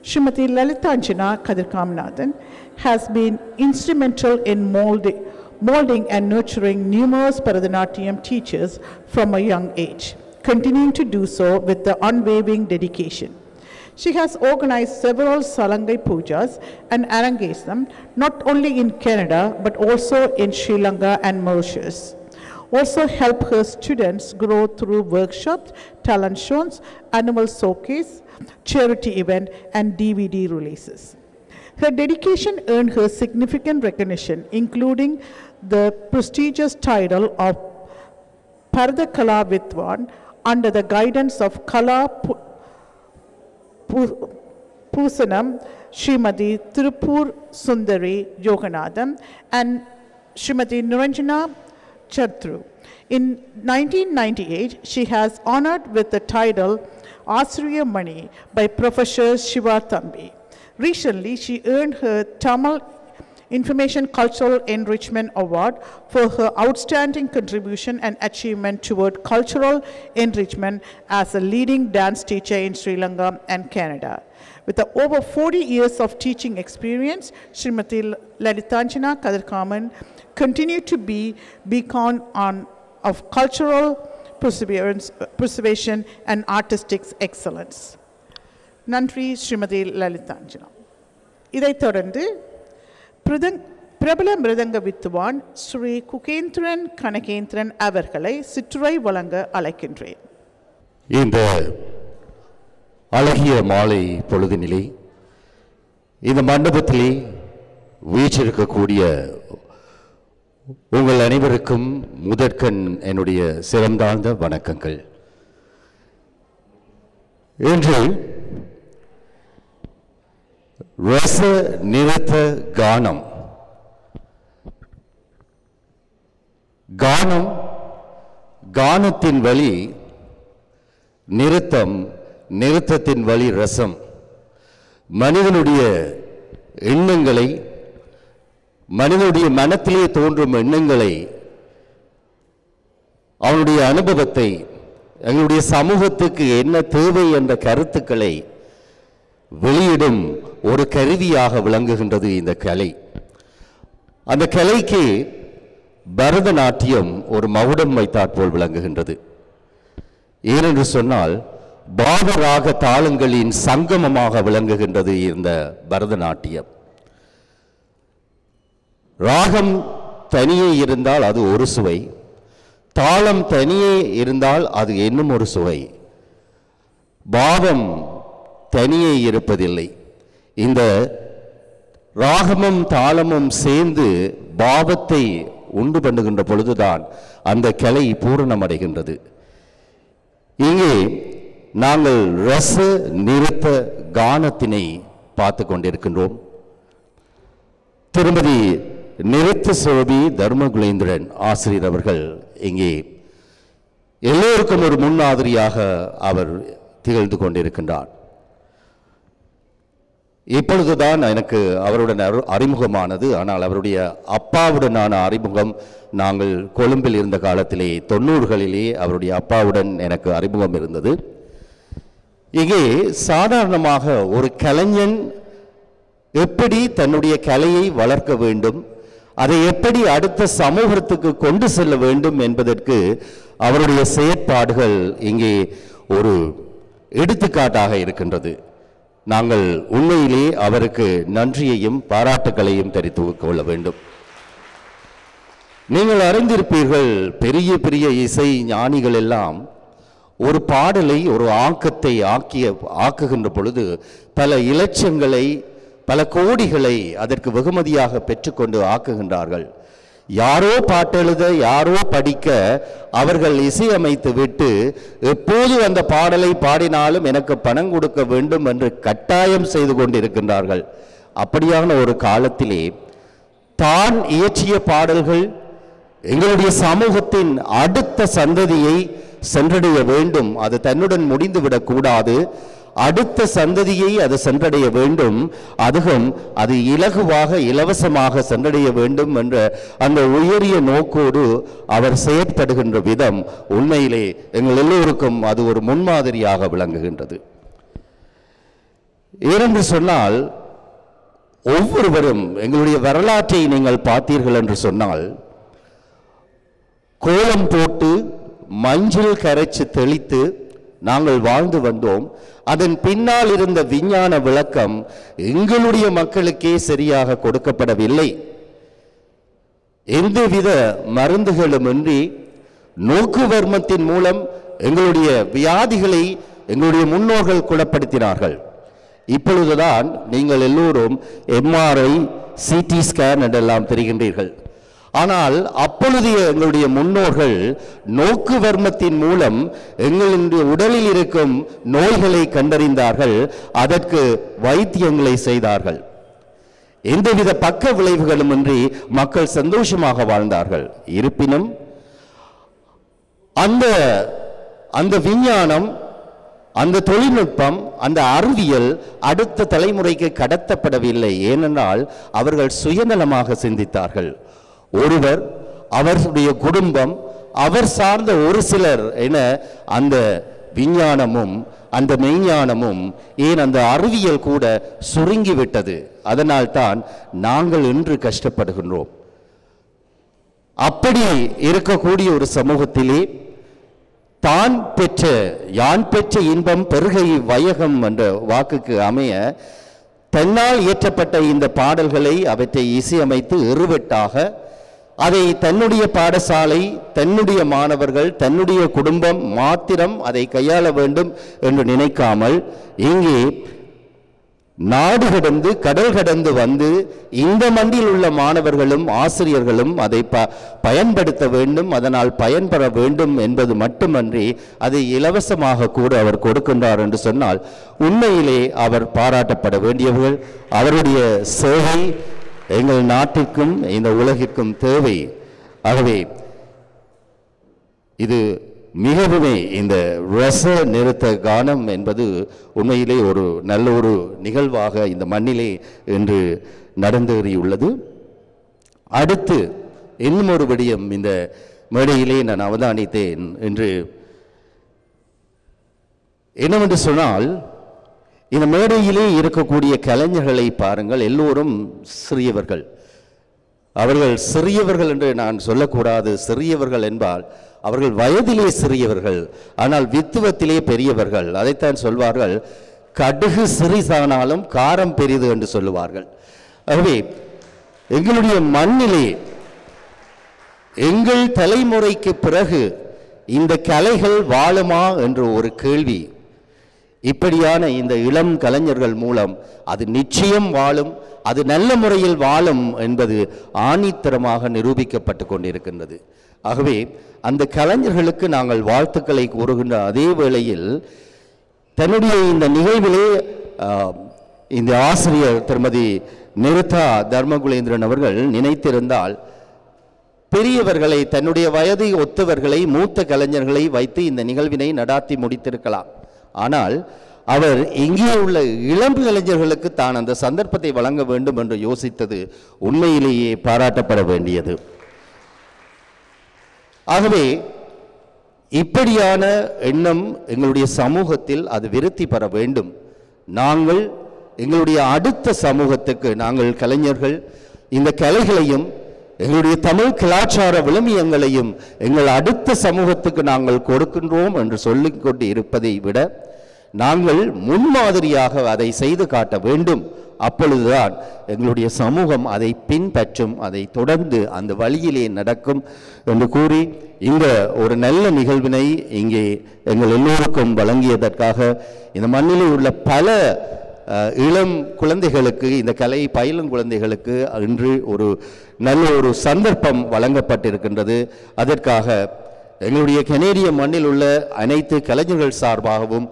Srimati Lalitanjana Kadirkamanathan has been instrumental in molding and nurturing numerous Bharatanatyam teachers from a young age, continuing to do so with the unwavering dedication. She has organized several Salangai Pujas and Arangesam, not only in Canada, but also in Sri Lanka and Mauritius. Also help her students grow through workshops, talent shows, annual showcase, charity event, and DVD releases. Her dedication earned her significant recognition, including the prestigious title of Bharata Kala Vidwan under the guidance of Kala Pusanam, Srimati Tirupur Sundari Yoganathan, and Srimati Niranjana Chatru. In 1998, she has honored with the title Asriya Mani by Professor Shiva Thambi. Recently, she earned her Tamil Information Cultural Enrichment Award for her outstanding contribution and achievement toward cultural enrichment as a leading dance teacher in Sri Lanka and Canada. With over 40 years of teaching experience, Srimati Lalitanjana Kadirkaman continued to be beacon of cultural preservation and artistic excellence. Nandri Srimati Lalitanjana. இதைத் தொடர்ந்து பிரபல மிருதங்க வித்துவான் ஸ்ரீ குகேந்திரன் கனகேந்திரன் அவர்களை சிற்றுரை வழங்க அழைக்கின்றேன். இந்த அழகிய மாலை பொழுதினிலே இந்த மண்டபத்திலே வீற்றிருக்கக்கூடிய உங்கள் அனைவருக்கும் முதற்கண் என்னுடைய சிறந்தாழ்ந்த வணக்கங்கள். இன்று ரச நிறுத்த கானம் கானத்தின் வழி நிறுத்தம், நிறுத்தத்தின் வழி ரசம். மனிதனுடைய எண்ணங்களை, மனிதனுடைய மனத்திலே தோன்றும் எண்ணங்களை அவனுடைய அனுபவத்தை, எங்களுடைய சமூகத்துக்கு என்ன தேவை என்ற கருத்துக்களை வெளியிடும் ஒரு கருவியாக விளங்குகின்றது இந்த கலை. அந்த கலைக்கு பரதநாட்டியம் ஒரு மகுடம் வைத்தாற்போல் விளங்குகின்றது. ஏனென்று சொன்னால் பாவராக தாளங்களின் சங்கமமாக விளங்குகின்றது இந்த பரதநாட்டியம். ராகம் தனியே இருந்தால் அது ஒரு சுவை, தாளம் தனியே இருந்தால் அது இன்னும் ஒரு சுவை. பாவம் தனியே இருப்பதில்லை. இந்த ராகமும் தாளமும் சேர்ந்து பாவத்தை உண்டு பண்ணுகின்ற பொழுதுதான் அந்த கலை பூரணமடைகின்றது. இங்கே நாங்கள் ரச நிறுத்த கானத்தினை பார்த்து கொண்டிருக்கின்றோம். திருமதி நிறுத்த சோபி தர்மகுலேந்திரன் ஆசிரியர் அவர்கள் இங்கே எல்லோருக்கும் ஒரு முன்மாதிரியாக அவர் திகழ்ந்து கொண்டிருக்கின்றார். இப்பொழுதுதான் எனக்கு அவருடன் அறிமுகமானது. ஆனால் அவருடைய அப்பாவுடனான அறிமுகம் நாங்கள் கொழும்பில் இருந்த காலத்திலே 90களிலே அவருடைய அப்பாவுடன் எனக்கு அறிமுகம் இருந்தது. இங்கே சாதாரணமாக ஒரு கலைஞன் எப்படி தன்னுடைய கலையை வளர்க்க வேண்டும், அதை எப்படி அடுத்த சமூகத்துக்கு கொண்டு செல்ல வேண்டும் என்பதற்கு அவருடைய செயற்பாடுகள் இங்கே ஒரு எடுத்துக்காட்டாக இருக்கின்றது. நாங்கள் உண்மையிலே அவருக்கு நன்றியையும் பாராட்டுகளையும் தெரிவித்துக் கொள்ள வேண்டும். நீங்கள் அறிந்திருப்பீர்கள், பெரிய பெரிய இசை ஞானிகள் எல்லாம் ஒரு பாடலை ஒரு ஆக்கத்தை ஆக்குகின்ற பொழுது பல இலட்சங்களை பல கோடிகளை அதற்கு வெகுமதியாக பெற்றுக்கொண்டு ஆக்குகின்றார்கள். யாரோ பாட்டெழுத யாரோ படிக்க அவர்கள் இசையமைத்து விட்டு எப்போது அந்த பாடலை பாடினாலும் எனக்கு பணம் கொடுக்க வேண்டும் என்று கட்டாயம் செய்து கொண்டிருக்கின்றார்கள். அப்படியான ஒரு காலத்திலே தான் இயற்றிய பாடல்கள் எங்களுடைய சமூகத்தின் அடுத்த சந்ததியை சென்றடைய வேண்டும். அது தன்னுடன் முடிந்துவிடக் கூடாது. அடுத்த சந்ததியை அது சென்றடைய வேண்டும். அதுவும் அது இலகுவாக இலவசமாக சென்றடைய வேண்டும் என்ற அந்த உயரிய நோக்கோடு அவர் செயற்படுகின்ற விதம் உண்மையிலே எங்கள் எல்லோருக்கும் அது ஒரு முன்மாதிரியாக விளங்குகின்றது. ஏனென்று சொன்னால் ஒவ்வொருவரும் எங்களுடைய வரலாற்றை நீங்கள் பார்த்தீர்கள் என்று சொன்னால் கோலம் போட்டு மஞ்சள் கரைச்சு தெளித்து நாங்கள் வாழ்ந்து வந்தோம். அதன் பின்னால் இருந்த விஞ்ஞான விளக்கம் எங்களுடைய மக்களுக்கே சரியாக கொடுக்கப்படவில்லை. எந்தவித மருந்துகளுமின்றி நோக்குவர்மத்தின் மூலம் எங்களுடைய வியாதிகளை எங்களுடைய முன்னோர்கள் குணப்படுத்தினார்கள். இப்பொழுதுதான் நீங்கள் எல்லோரும் எம்ஆர்ஐ, சிடி ஸ்கேன் என்றெல்லாம் தெரிகின்றீர்கள். ஆனால் அப்பொழுது எங்களுடைய முன்னோர்கள் நோக்குவர்மத்தின் மூலம் எங்களுடைய உடலில் இருக்கும் நோய்களை கண்டறிந்தார்கள், அதற்கு வைத்தியங்களை செய்தார்கள். எந்தவித பக்க விளைவுகளுமின்றி மக்கள் சந்தோஷமாக வாழ்ந்தார்கள். இருப்பினும் அந்த விஞ்ஞானம், அந்த தொழில்நுட்பம், அந்த அறிவியல் அடுத்த தலைமுறைக்கு கடத்தப்படவில்லை. ஏனென்றால் அவர்கள் சுயநலமாக சிந்தித்தார்கள். ஒருவர், அவருடைய குடும்பம், அவர் சார்ந்த ஒரு சிலர் என அந்த விஞ்ஞானமும் அந்த மெய்ஞானமும் ஏன் அந்த அறிவியல் கூட சுருங்கிவிட்டது. அதனால் தான் நாங்கள் இன்று கஷ்டப்படுகின்றோம். அப்படி இருக்கக்கூடிய ஒரு சமூகத்திலே யான் பெற்ற இன்பம் பெருகை வையகம் என்ற வாக்குக்கு அமைய தன்னால் இயற்றப்பட்ட இந்த பாடல்களை அவற்றை இசையமைத்து இருவெட்டாக அதை தன்னுடைய பாடசாலை, தன்னுடைய மாணவர்கள், தன்னுடைய குடும்பம் மாத்திரம் அதை கையாள வேண்டும் என்று நினைக்காமல் இங்கே நாடு கடந்து கடல் கடந்து வந்து இந்த மண்டியில் உள்ள மாணவர்களும் ஆசிரியர்களும் அதை பயன்படுத்த வேண்டும், அதனால் பயன்பெற வேண்டும் என்பது மட்டுமன்றி அதை இலவசமாக கூட அவர் கொடுக்கின்றார் என்று சொன்னால் உண்மையிலே அவர் பாராட்டப்பட வேண்டியவர்கள். அவருடைய சேவை எங்கள் நாட்டிற்கும் இந்த உலகிற்கும் தேவை. ஆகவே இது மிகவுமே இந்த ரச நிறுத்த கானம் என்பது உண்மையிலே ஒரு நல்ல ஒரு நிகழ்வாக இந்த மண்ணிலே இன்று நடந்தேறியுள்ளது. அடுத்து இன்னும் ஒரு விடயம், இந்த மேடையிலே நான் அவதானித்தேன் என்று. என்னவென்று சொன்னால், இந்த மேடையிலே இருக்கக்கூடிய கலைஞர்களை பாருங்கள், எல்லோரும் சிறியவர்கள். அவர்கள் சிறியவர்கள் என்று நான் சொல்லக்கூடாது. சிறியவர்கள் என்பால் அவர்கள் வயதிலே சிறியவர்கள், ஆனால் வித்துவத்திலே பெரியவர்கள். அதைத்தான் சொல்வார்கள், கடுகு சிறிதானாலும் காரம் பெரிது என்று சொல்லுவார்கள். ஆகவே எங்களுடைய மண்ணிலே எங்கள் தலைமுறைக்கு பிறகு இந்த கலைகள் வாழுமா என்ற ஒரு கேள்வி. இப்படியான இந்த இளம் கலைஞர்கள் மூலம் அது நிச்சயம் வாழும், அது நல்ல முறையில் வாழும் என்பது ஆணித்தரமாக நிரூபிக்கப்பட்டு கொண்டிருக்கின்றது. ஆகவே அந்த கலைஞர்களுக்கு நாங்கள் வாழ்த்துக்களை கூறுகின்ற அதே வேளையில் தன்னுடைய இந்த நிகழ்விலே இந்த ஆசிரியர் திருமதி நிருதா தர்மகுலேந்திரன் அவர்கள் நினைத்திருந்தால் பெரியவர்களை, தன்னுடைய வயதை ஒத்தவர்களை, மூத்த கலைஞர்களை வைத்து இந்த நிகழ்வினை நடாத்தி முடித்திருக்கலாம். ஆனால் அவர் இங்கே உள்ள இளம் கலைஞர்களுக்கு தான் அந்த சந்தர்ப்பத்தை வழங்க வேண்டும் என்று யோசித்தது உண்மையிலேயே பாராட்டப்பட வேண்டியது. ஆகவே இப்படியான எண்ணம் எங்களுடைய சமூகத்தில் அது விருத்தி பெற வேண்டும். நாங்கள் எங்களுடைய அடுத்த சமூகத்துக்கு, நாங்கள் கலைஞர்கள் இந்த கலைகளையும் எங்களுடைய தமிழ் கலாச்சார விழுமியங்களையும் எங்கள் அடுத்த சமூகத்துக்கு நாங்கள் கொடுக்கின்றோம் என்று சொல்லிக்கொண்டு இருப்பதை விட நாங்கள் முன்மாதிரியாக அதை செய்து காட்ட வேண்டும். அப்பொழுதுதான் எங்களுடைய சமூகம் அதை பின்பற்றும், அதை தொடர்ந்து அந்த வழியிலே நடக்கும் என்று கூறி இந்த ஒரு நல்ல நிகழ்வினை இங்கே எங்கள் எல்லோருக்கும் வழங்கியதற்காக இந்த மண்ணிலே உள்ள பல இளம் குழந்தைகளுக்கு, இந்த கலை பயிலும் குழந்தைகளுக்கு இன்று ஒரு நல்ல ஒரு சந்தர்ப்பம் வழங்கப்பட்டிருக்கின்றது. அதற்காக எங்களுடைய கனேடிய மண்ணில் உள்ள அனைத்து கலைஞர்கள் சார்பாகவும்,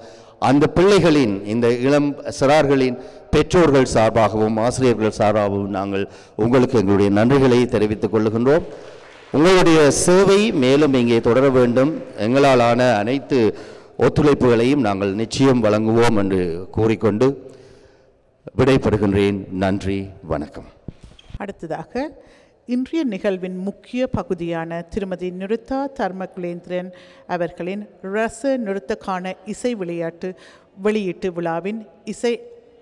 அந்த பிள்ளைகளின், இந்த இளம் சிறார்களின் பெற்றோர்கள் சார்பாகவும், ஆசிரியர்கள் சார்பாகவும் நாங்கள் உங்களுக்கு எங்களுடைய நன்றிகளை தெரிவித்துக் கொள்கின்றோம். உங்களுடைய சேவை மேலும் இங்கே தொடர வேண்டும். எங்களாலான அனைத்து ஒத்துழைப்புகளையும் நாங்கள் நிச்சயம் வழங்குவோம் என்று கூறிக்கொண்டு விடைபெறுகின்றேன். நன்றி, வணக்கம். அடுத்ததாக இன்றைய நிகழ்வின் முக்கிய பகுதியான திருமதி நிருதா தர்மகுலேந்திரன் அவர்களின் ரச நிறுத்தக்கான இசை வெளியீட்டு விழாவின் இசை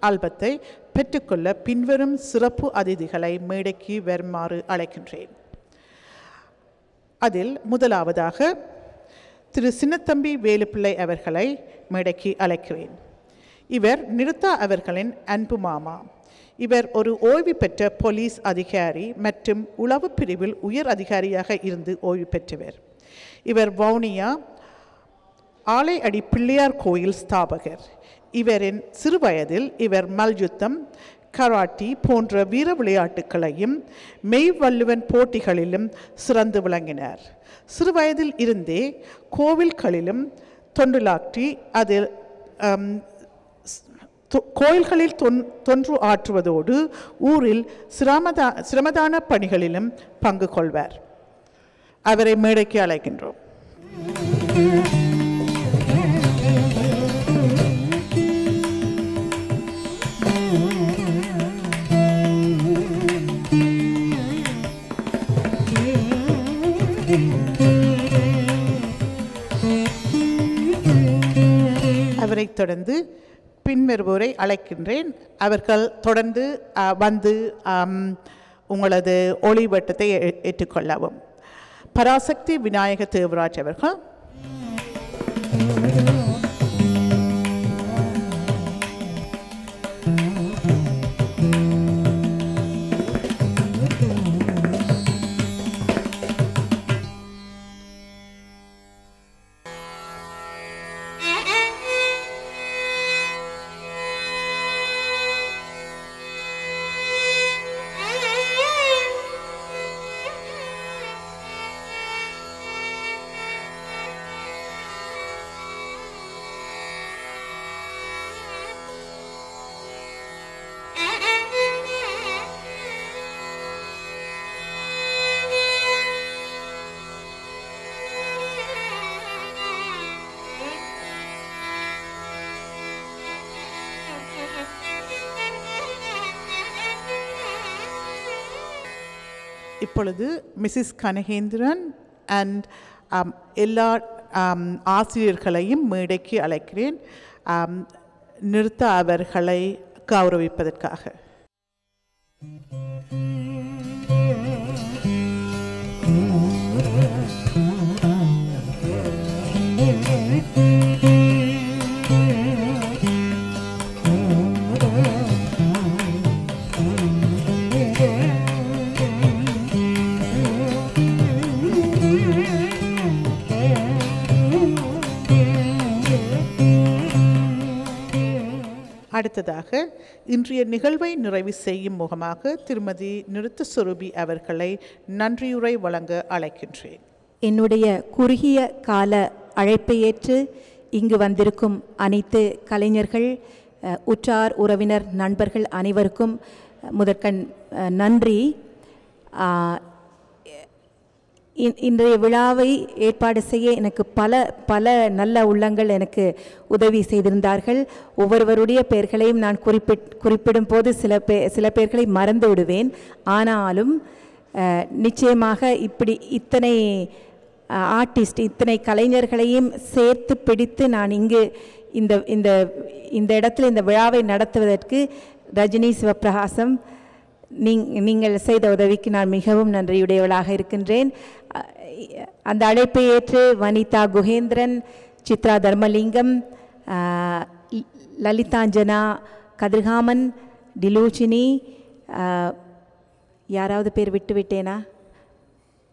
ஆல்பத்தை பெற்றுக்கொள்ள பின்வரும் சிறப்பு அதிதிகளை மேடைக்கு வருமாறு அழைக்கின்றேன். அதில் முதலாவதாக திரு சின்னத்தம்பி வேலுப்பிள்ளை அவர்களை மேடைக்கு அழைக்கிறேன். இவர் நிருதா அவர்களின் அன்பு மாமா. இவர் ஒரு ஓய்வு பெற்ற போலீஸ் அதிகாரி மற்றும் உளவு பிரிவில் உயர் அதிகாரியாக இருந்து ஓய்வு பெற்றவர். இவர் வவுனியா ஆலை அடி பிள்ளையார் கோயில் ஸ்தாபகர். இவரின் சிறுவயதில் இவர் மல்யுத்தம், கராட்டி போன்ற வீர விளையாட்டுகளையும் மெய்வல்லுவன் போட்டிகளிலும் சிறந்து விளங்கினார். சிறுவயதில் இருந்தே கோவில்களிலும் தொண்டுலாற்றி அதில் கோயில்களில் தொன்று ஆற்றுவதோடு ஊரில் சிரமதான பணிகளிலும் பங்கு கொள்வார். அவரை மேடைக்கு அழைக்கின்றோம். அவரை தொடர்ந்து பின்வருவோரை அழைக்கின்றேன். அவர்கள் தொடர்ந்து வந்து உங்களது ஒளிவட்டத்தை ஏற்றுக்கொள்ளவும். பராசக்தி விநாயக தேவராஜ் அவர்கள், இப்பொழுது மிஸ்ஸஸ் கனகேந்திரன் அண்ட் எல்லா ஆசிரியர்களையும் மேடைக்கு அழைக்கிறேன் நிறுத்த அவர்களை கௌரவிப்பதற்காக. அடுத்ததாக இன்றைய நிகழ்வை நிறைவு செய்யும் முகமாக திருமதி நிருத்த சுரூபி அவர்களை நன்றியுரை வழங்க அழைக்கின்றேன். என்னுடைய குறுகிய கால அழைப்பை ஏற்று இங்கு வந்திருக்கும் அனைத்து கலைஞர்கள், உற்றார் உறவினர், நண்பர்கள் அனைவருக்கும் முதற்கண் நன்றி. இன்றைய விழாவை ஏற்பாடு செய்ய எனக்கு பல நல்ல உள்ளங்கள் எனக்கு உதவி செய்திருந்தார்கள். ஒவ்வொருவருடைய பெயர்களையும் நான் குறிப்பிடும் போது சில பெயர்களை மறந்து விடுவேன். ஆனாலும் நிச்சயமாக இத்தனை ஆர்டிஸ்ட், இத்தனை கலைஞர்களையும் சேர்த்து பிடித்து நான் இங்கு இந்த இடத்துல இந்த விழாவை நடத்துவதற்கு ரஜினி சிவப்பிரகாசம் நீங்கள் செய்த உதவிக்கு நான் மிகவும் நன்றியுடையவளாக இருக்கின்றேன். அந்த அழைப்பை ஏற்று வனிதா குகேந்திரன், சித்ரா தர்மலிங்கம், லலிதாஞ்சனா கதிர்காமன், டிலூச்சினி, யாராவது பேர் விட்டுவிட்டேனா,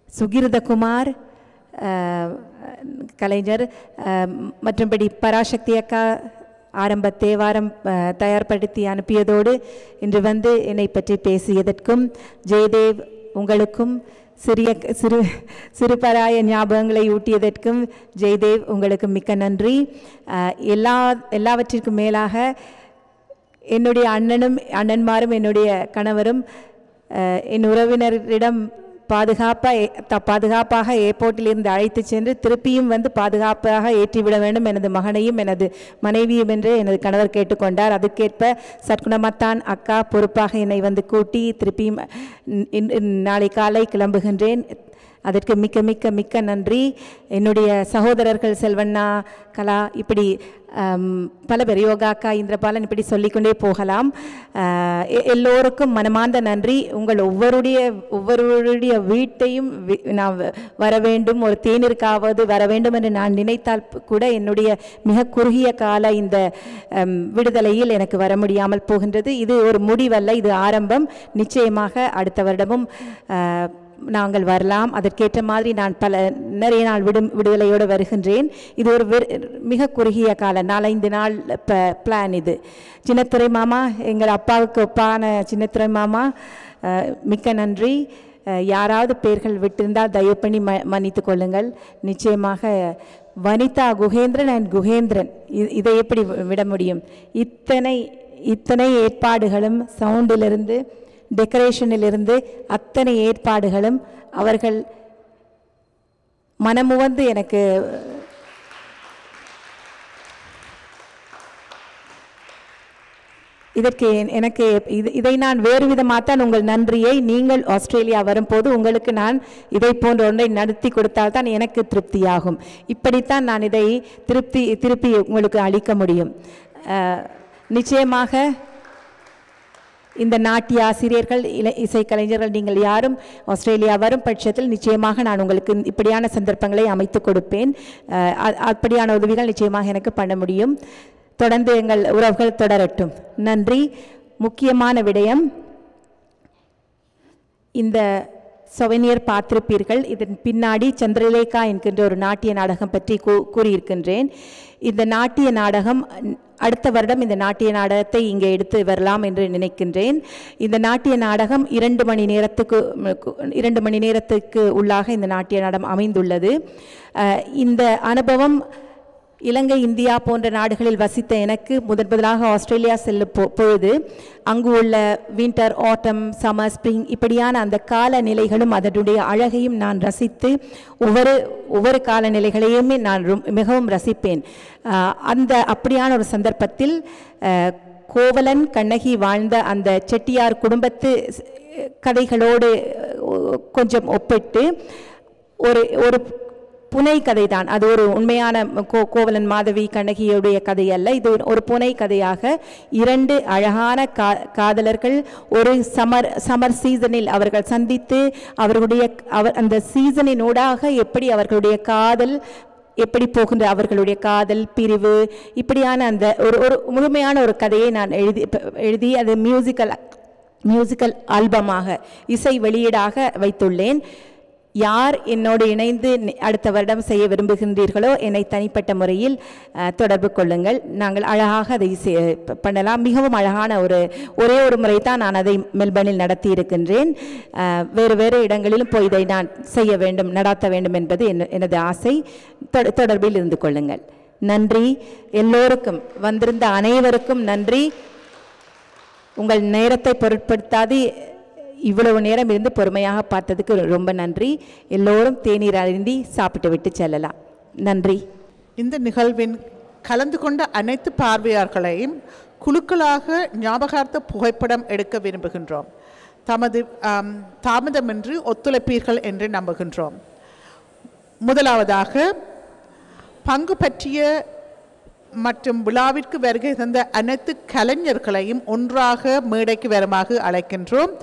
சுகிருதகுமார் கலைஞர், மற்றும்படி பராசக்தி அக்கா ஆரம்ப தேவாரம் தயார்படுத்தி அனுப்பியதோடு இன்று வந்து என்னை பற்றி பேசியதற்கும், ஜெயதேவ் உங்களுக்கும் சிறுபராய ஞாபகங்களை ஊட்டியதற்கும் ஜெயதேவ் உங்களுக்கு மிக்க நன்றி. எல்லாவற்றிற்கும் மேலாக என்னுடைய அண்ணன்மாரும் என்னுடைய கணவரும் என் உறவினரிடம் பாதுகாப்பாக ஏர்போர்ட்டிலிருந்து அழைத்து சென்று திருப்பியும் வந்து பாதுகாப்பாக ஏற்றிவிட வேண்டும் எனது மகனையும் எனது மனைவியும் என்று எனது கணவர் கேட்டுக்கொண்டார். அதுக்கேற்ப சற்குணமத்தான் அக்கா பொறுப்பாக என்னை வந்து கூட்டி திருப்பியும் நாளை காலை கிளம்புகின்றேன். அதற்கு மிக்க மிக்க மிக்க நன்றி. என்னுடைய சகோதரர்கள் செல்வண்ணா, கலா, இப்படி பல பேர், யோகாக்கா, இந்திரபாலன், இப்படி சொல்லிக்கொண்டே போகலாம். எல்லோருக்கும் மனமார்ந்த நன்றி. உங்கள் ஒவ்வொருடைய வீட்டையும் நான் வர வேண்டும், ஒரு தேனிற்காவது வர வேண்டும் என்று நான் நினைத்தால் கூட என்னுடைய மிக குறுகிய கால இந்த விடுதலையில் எனக்கு வர முடியாமல் போகின்றது. இது ஒரு முடிவல்ல, இது ஆரம்பம். நிச்சயமாக அடுத்த வருடமும் நாங்கள் வரலாம். அதற்கேற்ற மாதிரி நான் நிறைய நாள் விடுதலையோடு வருகின்றேன். இது ஒரு மிக குறுகிய கால 4-5 நாள் பிளான். இது சின்னத்துறை மாமா, எங்கள் அப்பாவுக்கு ஒப்பான சின்னத்துறை மாமா, மிக்க நன்றி. யாராவது பெயர்கள் விட்டிருந்தால் தயவு பண்ணி மன்னித்து கொள்ளுங்கள். நிச்சயமாக வனிதா குகேந்திரன் அண்ட் குகேந்திரன், இதை எப்படி விட முடியும்? இத்தனை ஏற்பாடுகளும், சவுண்டிலிருந்து டெக்கரேஷனிலிருந்து அத்தனை ஏற்பாடுகளும் அவர்கள் மனமுவந்து எனக்கு இதை நான் வேறு விதமாகத்தான் உங்கள் நன்றியை, நீங்கள் ஆஸ்திரேலியா வரும்போது உங்களுக்கு நான் இதை போன்ற ஒன்றை நடத்தி கொடுத்தால்தான் எனக்கு திருப்தியாகும். இப்படித்தான் நான் இதை திருப்பி உங்களுக்கு அளிக்க முடியும். நிச்சயமாக இந்த நாட்டிய ஆசிரியர்கள், இசைக்கலைஞர்கள், நீங்கள் யாரும் ஆஸ்திரேலியா வரும் பட்சத்தில் நிச்சயமாக நான் உங்களுக்கு இப்படியான சந்தர்ப்பங்களை அமைத்து கொடுப்பேன். அப்படியான உதவிகள் நிச்சயமாக எனக்கு பண்ண முடியும். தொடர்ந்து எங்கள் உறவுகள் தொடரட்டும். நன்றி. முக்கியமான விடயம், இந்த சொவனியர் பார்த்திருப்பீர்கள். இதன் பின்னாடி சந்திரலேகா என்கின்ற ஒரு நாட்டிய நாடகம் பற்றி கூறியிருக்கின்றேன். இந்த நாட்டிய நாடகம் அடுத்த வருடம் இந்த நாட்டிய நாடகத்தை இங்கே எடுத்து வரலாம் என்று நினைக்கின்றேன். இந்த நாட்டிய நாடகம் 2 மணி நேரத்துக்கு உள்ளாக இந்த நாட்டிய நாடகம் அமைந்துள்ளது. இந்த அனுபவம் இலங்கை, இந்தியா போன்ற நாடுகளில் வசித்த எனக்கு முதலாக ஆஸ்திரேலியா செல்லும் பொழுது அங்கு உள்ள வின்டர், ஆட்டம், சம்மர், ஸ்ப்ரிங் இப்படியான அந்த காலநிலைகளும் அதனுடைய அழகையும் நான் ரசித்து ஒவ்வொரு காலநிலைகளையுமே நான் மிகவும் ரசிப்பேன். அப்படியான ஒரு சந்தர்ப்பத்தில் கோவலன் கண்ணகி வாழ்ந்த அந்த செட்டியார் குடும்பத்து கதைகளோடு கொஞ்சம் ஒப்பிட்டு ஒரு புனை கதை தான். அது ஒரு உண்மையான கோவலன் மாதவி கண்ணகியுடைய கதை அல்ல. இது ஒரு புனை கதையாக 2 அழகான காதலர்கள் ஒரு சமர் சீசனில் அவர்கள் சந்தித்து அந்த சீசனின் ஊடாக எப்படி அவர்களுடைய காதல் எப்படி போகின்ற அவர்களுடைய காதல் பிரிவு இப்படியான அந்த ஒரு முழுமையான ஒரு கதையை நான் எழுதி அது மியூசிக்கல் ஆல்பமாக இசை வெளியீடாக வைத்துள்ளேன். யார் என்னோடு இணைந்து அடுத்த வருடம் செய்ய விரும்புகின்றீர்களோ என்னை தனிப்பட்ட முறையில் தொடர்பு கொள்ளுங்கள். நாங்கள் அழகாக அதை பண்ணலாம். மிகவும் அழகான ஒரே ஒரு முறை தான் நான் அதை மெல்பர்னில் நடத்தி இருக்கின்றேன். வேறு இடங்களிலும் போய் இதை நான் செய்ய வேண்டும் நடாத்த வேண்டும் என்பது எனது ஆசை. தொடர்பில் இருந்து கொள்ளுங்கள். நன்றி. எல்லோருக்கும் வந்திருந்த அனைவருக்கும் நன்றி. உங்கள் நேரத்தை பொருட்படுத்தாது இவ்வளவு நேரம் இருந்து பொறுமையாக பார்த்ததுக்கு ரொம்ப நன்றி. எல்லோரும் தேநீர் அருந்தி சாப்பிட்டு விட்டு செல்லலாம். நன்றி. இந்த நிகழ்வின் கலந்து கொண்ட அனைத்து பார்வையாளர்களையும் குழுக்களாக ஞாபகார்த்த புகைப்படம் எடுக்க விரும்புகின்றோம். தாமதமின்றி ஒத்துழைப்பீர்கள் என்று நம்புகின்றோம். முதலாவதாக பங்கு பற்றிய மற்றும் விழாவிற்கு வருகை தந்த அனைத்து கலைஞர்களையும் ஒன்றாக மேடைக்கு வருமாறு அழைக்கின்றோம்.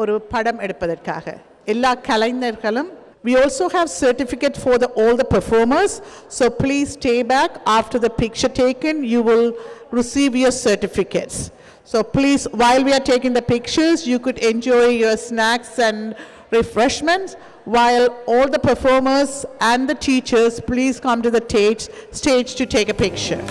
ஒரு படம் எடுப்பதற்காக எல்லா கலைஞர்களும். We also have certificate for all the performers, so please stay back. After the picture taken, you will receive your certificates. So please, while we are taking the pictures, you could enjoy your snacks and refreshments, while all the performers and the teachers, please come to the stage to take a picture.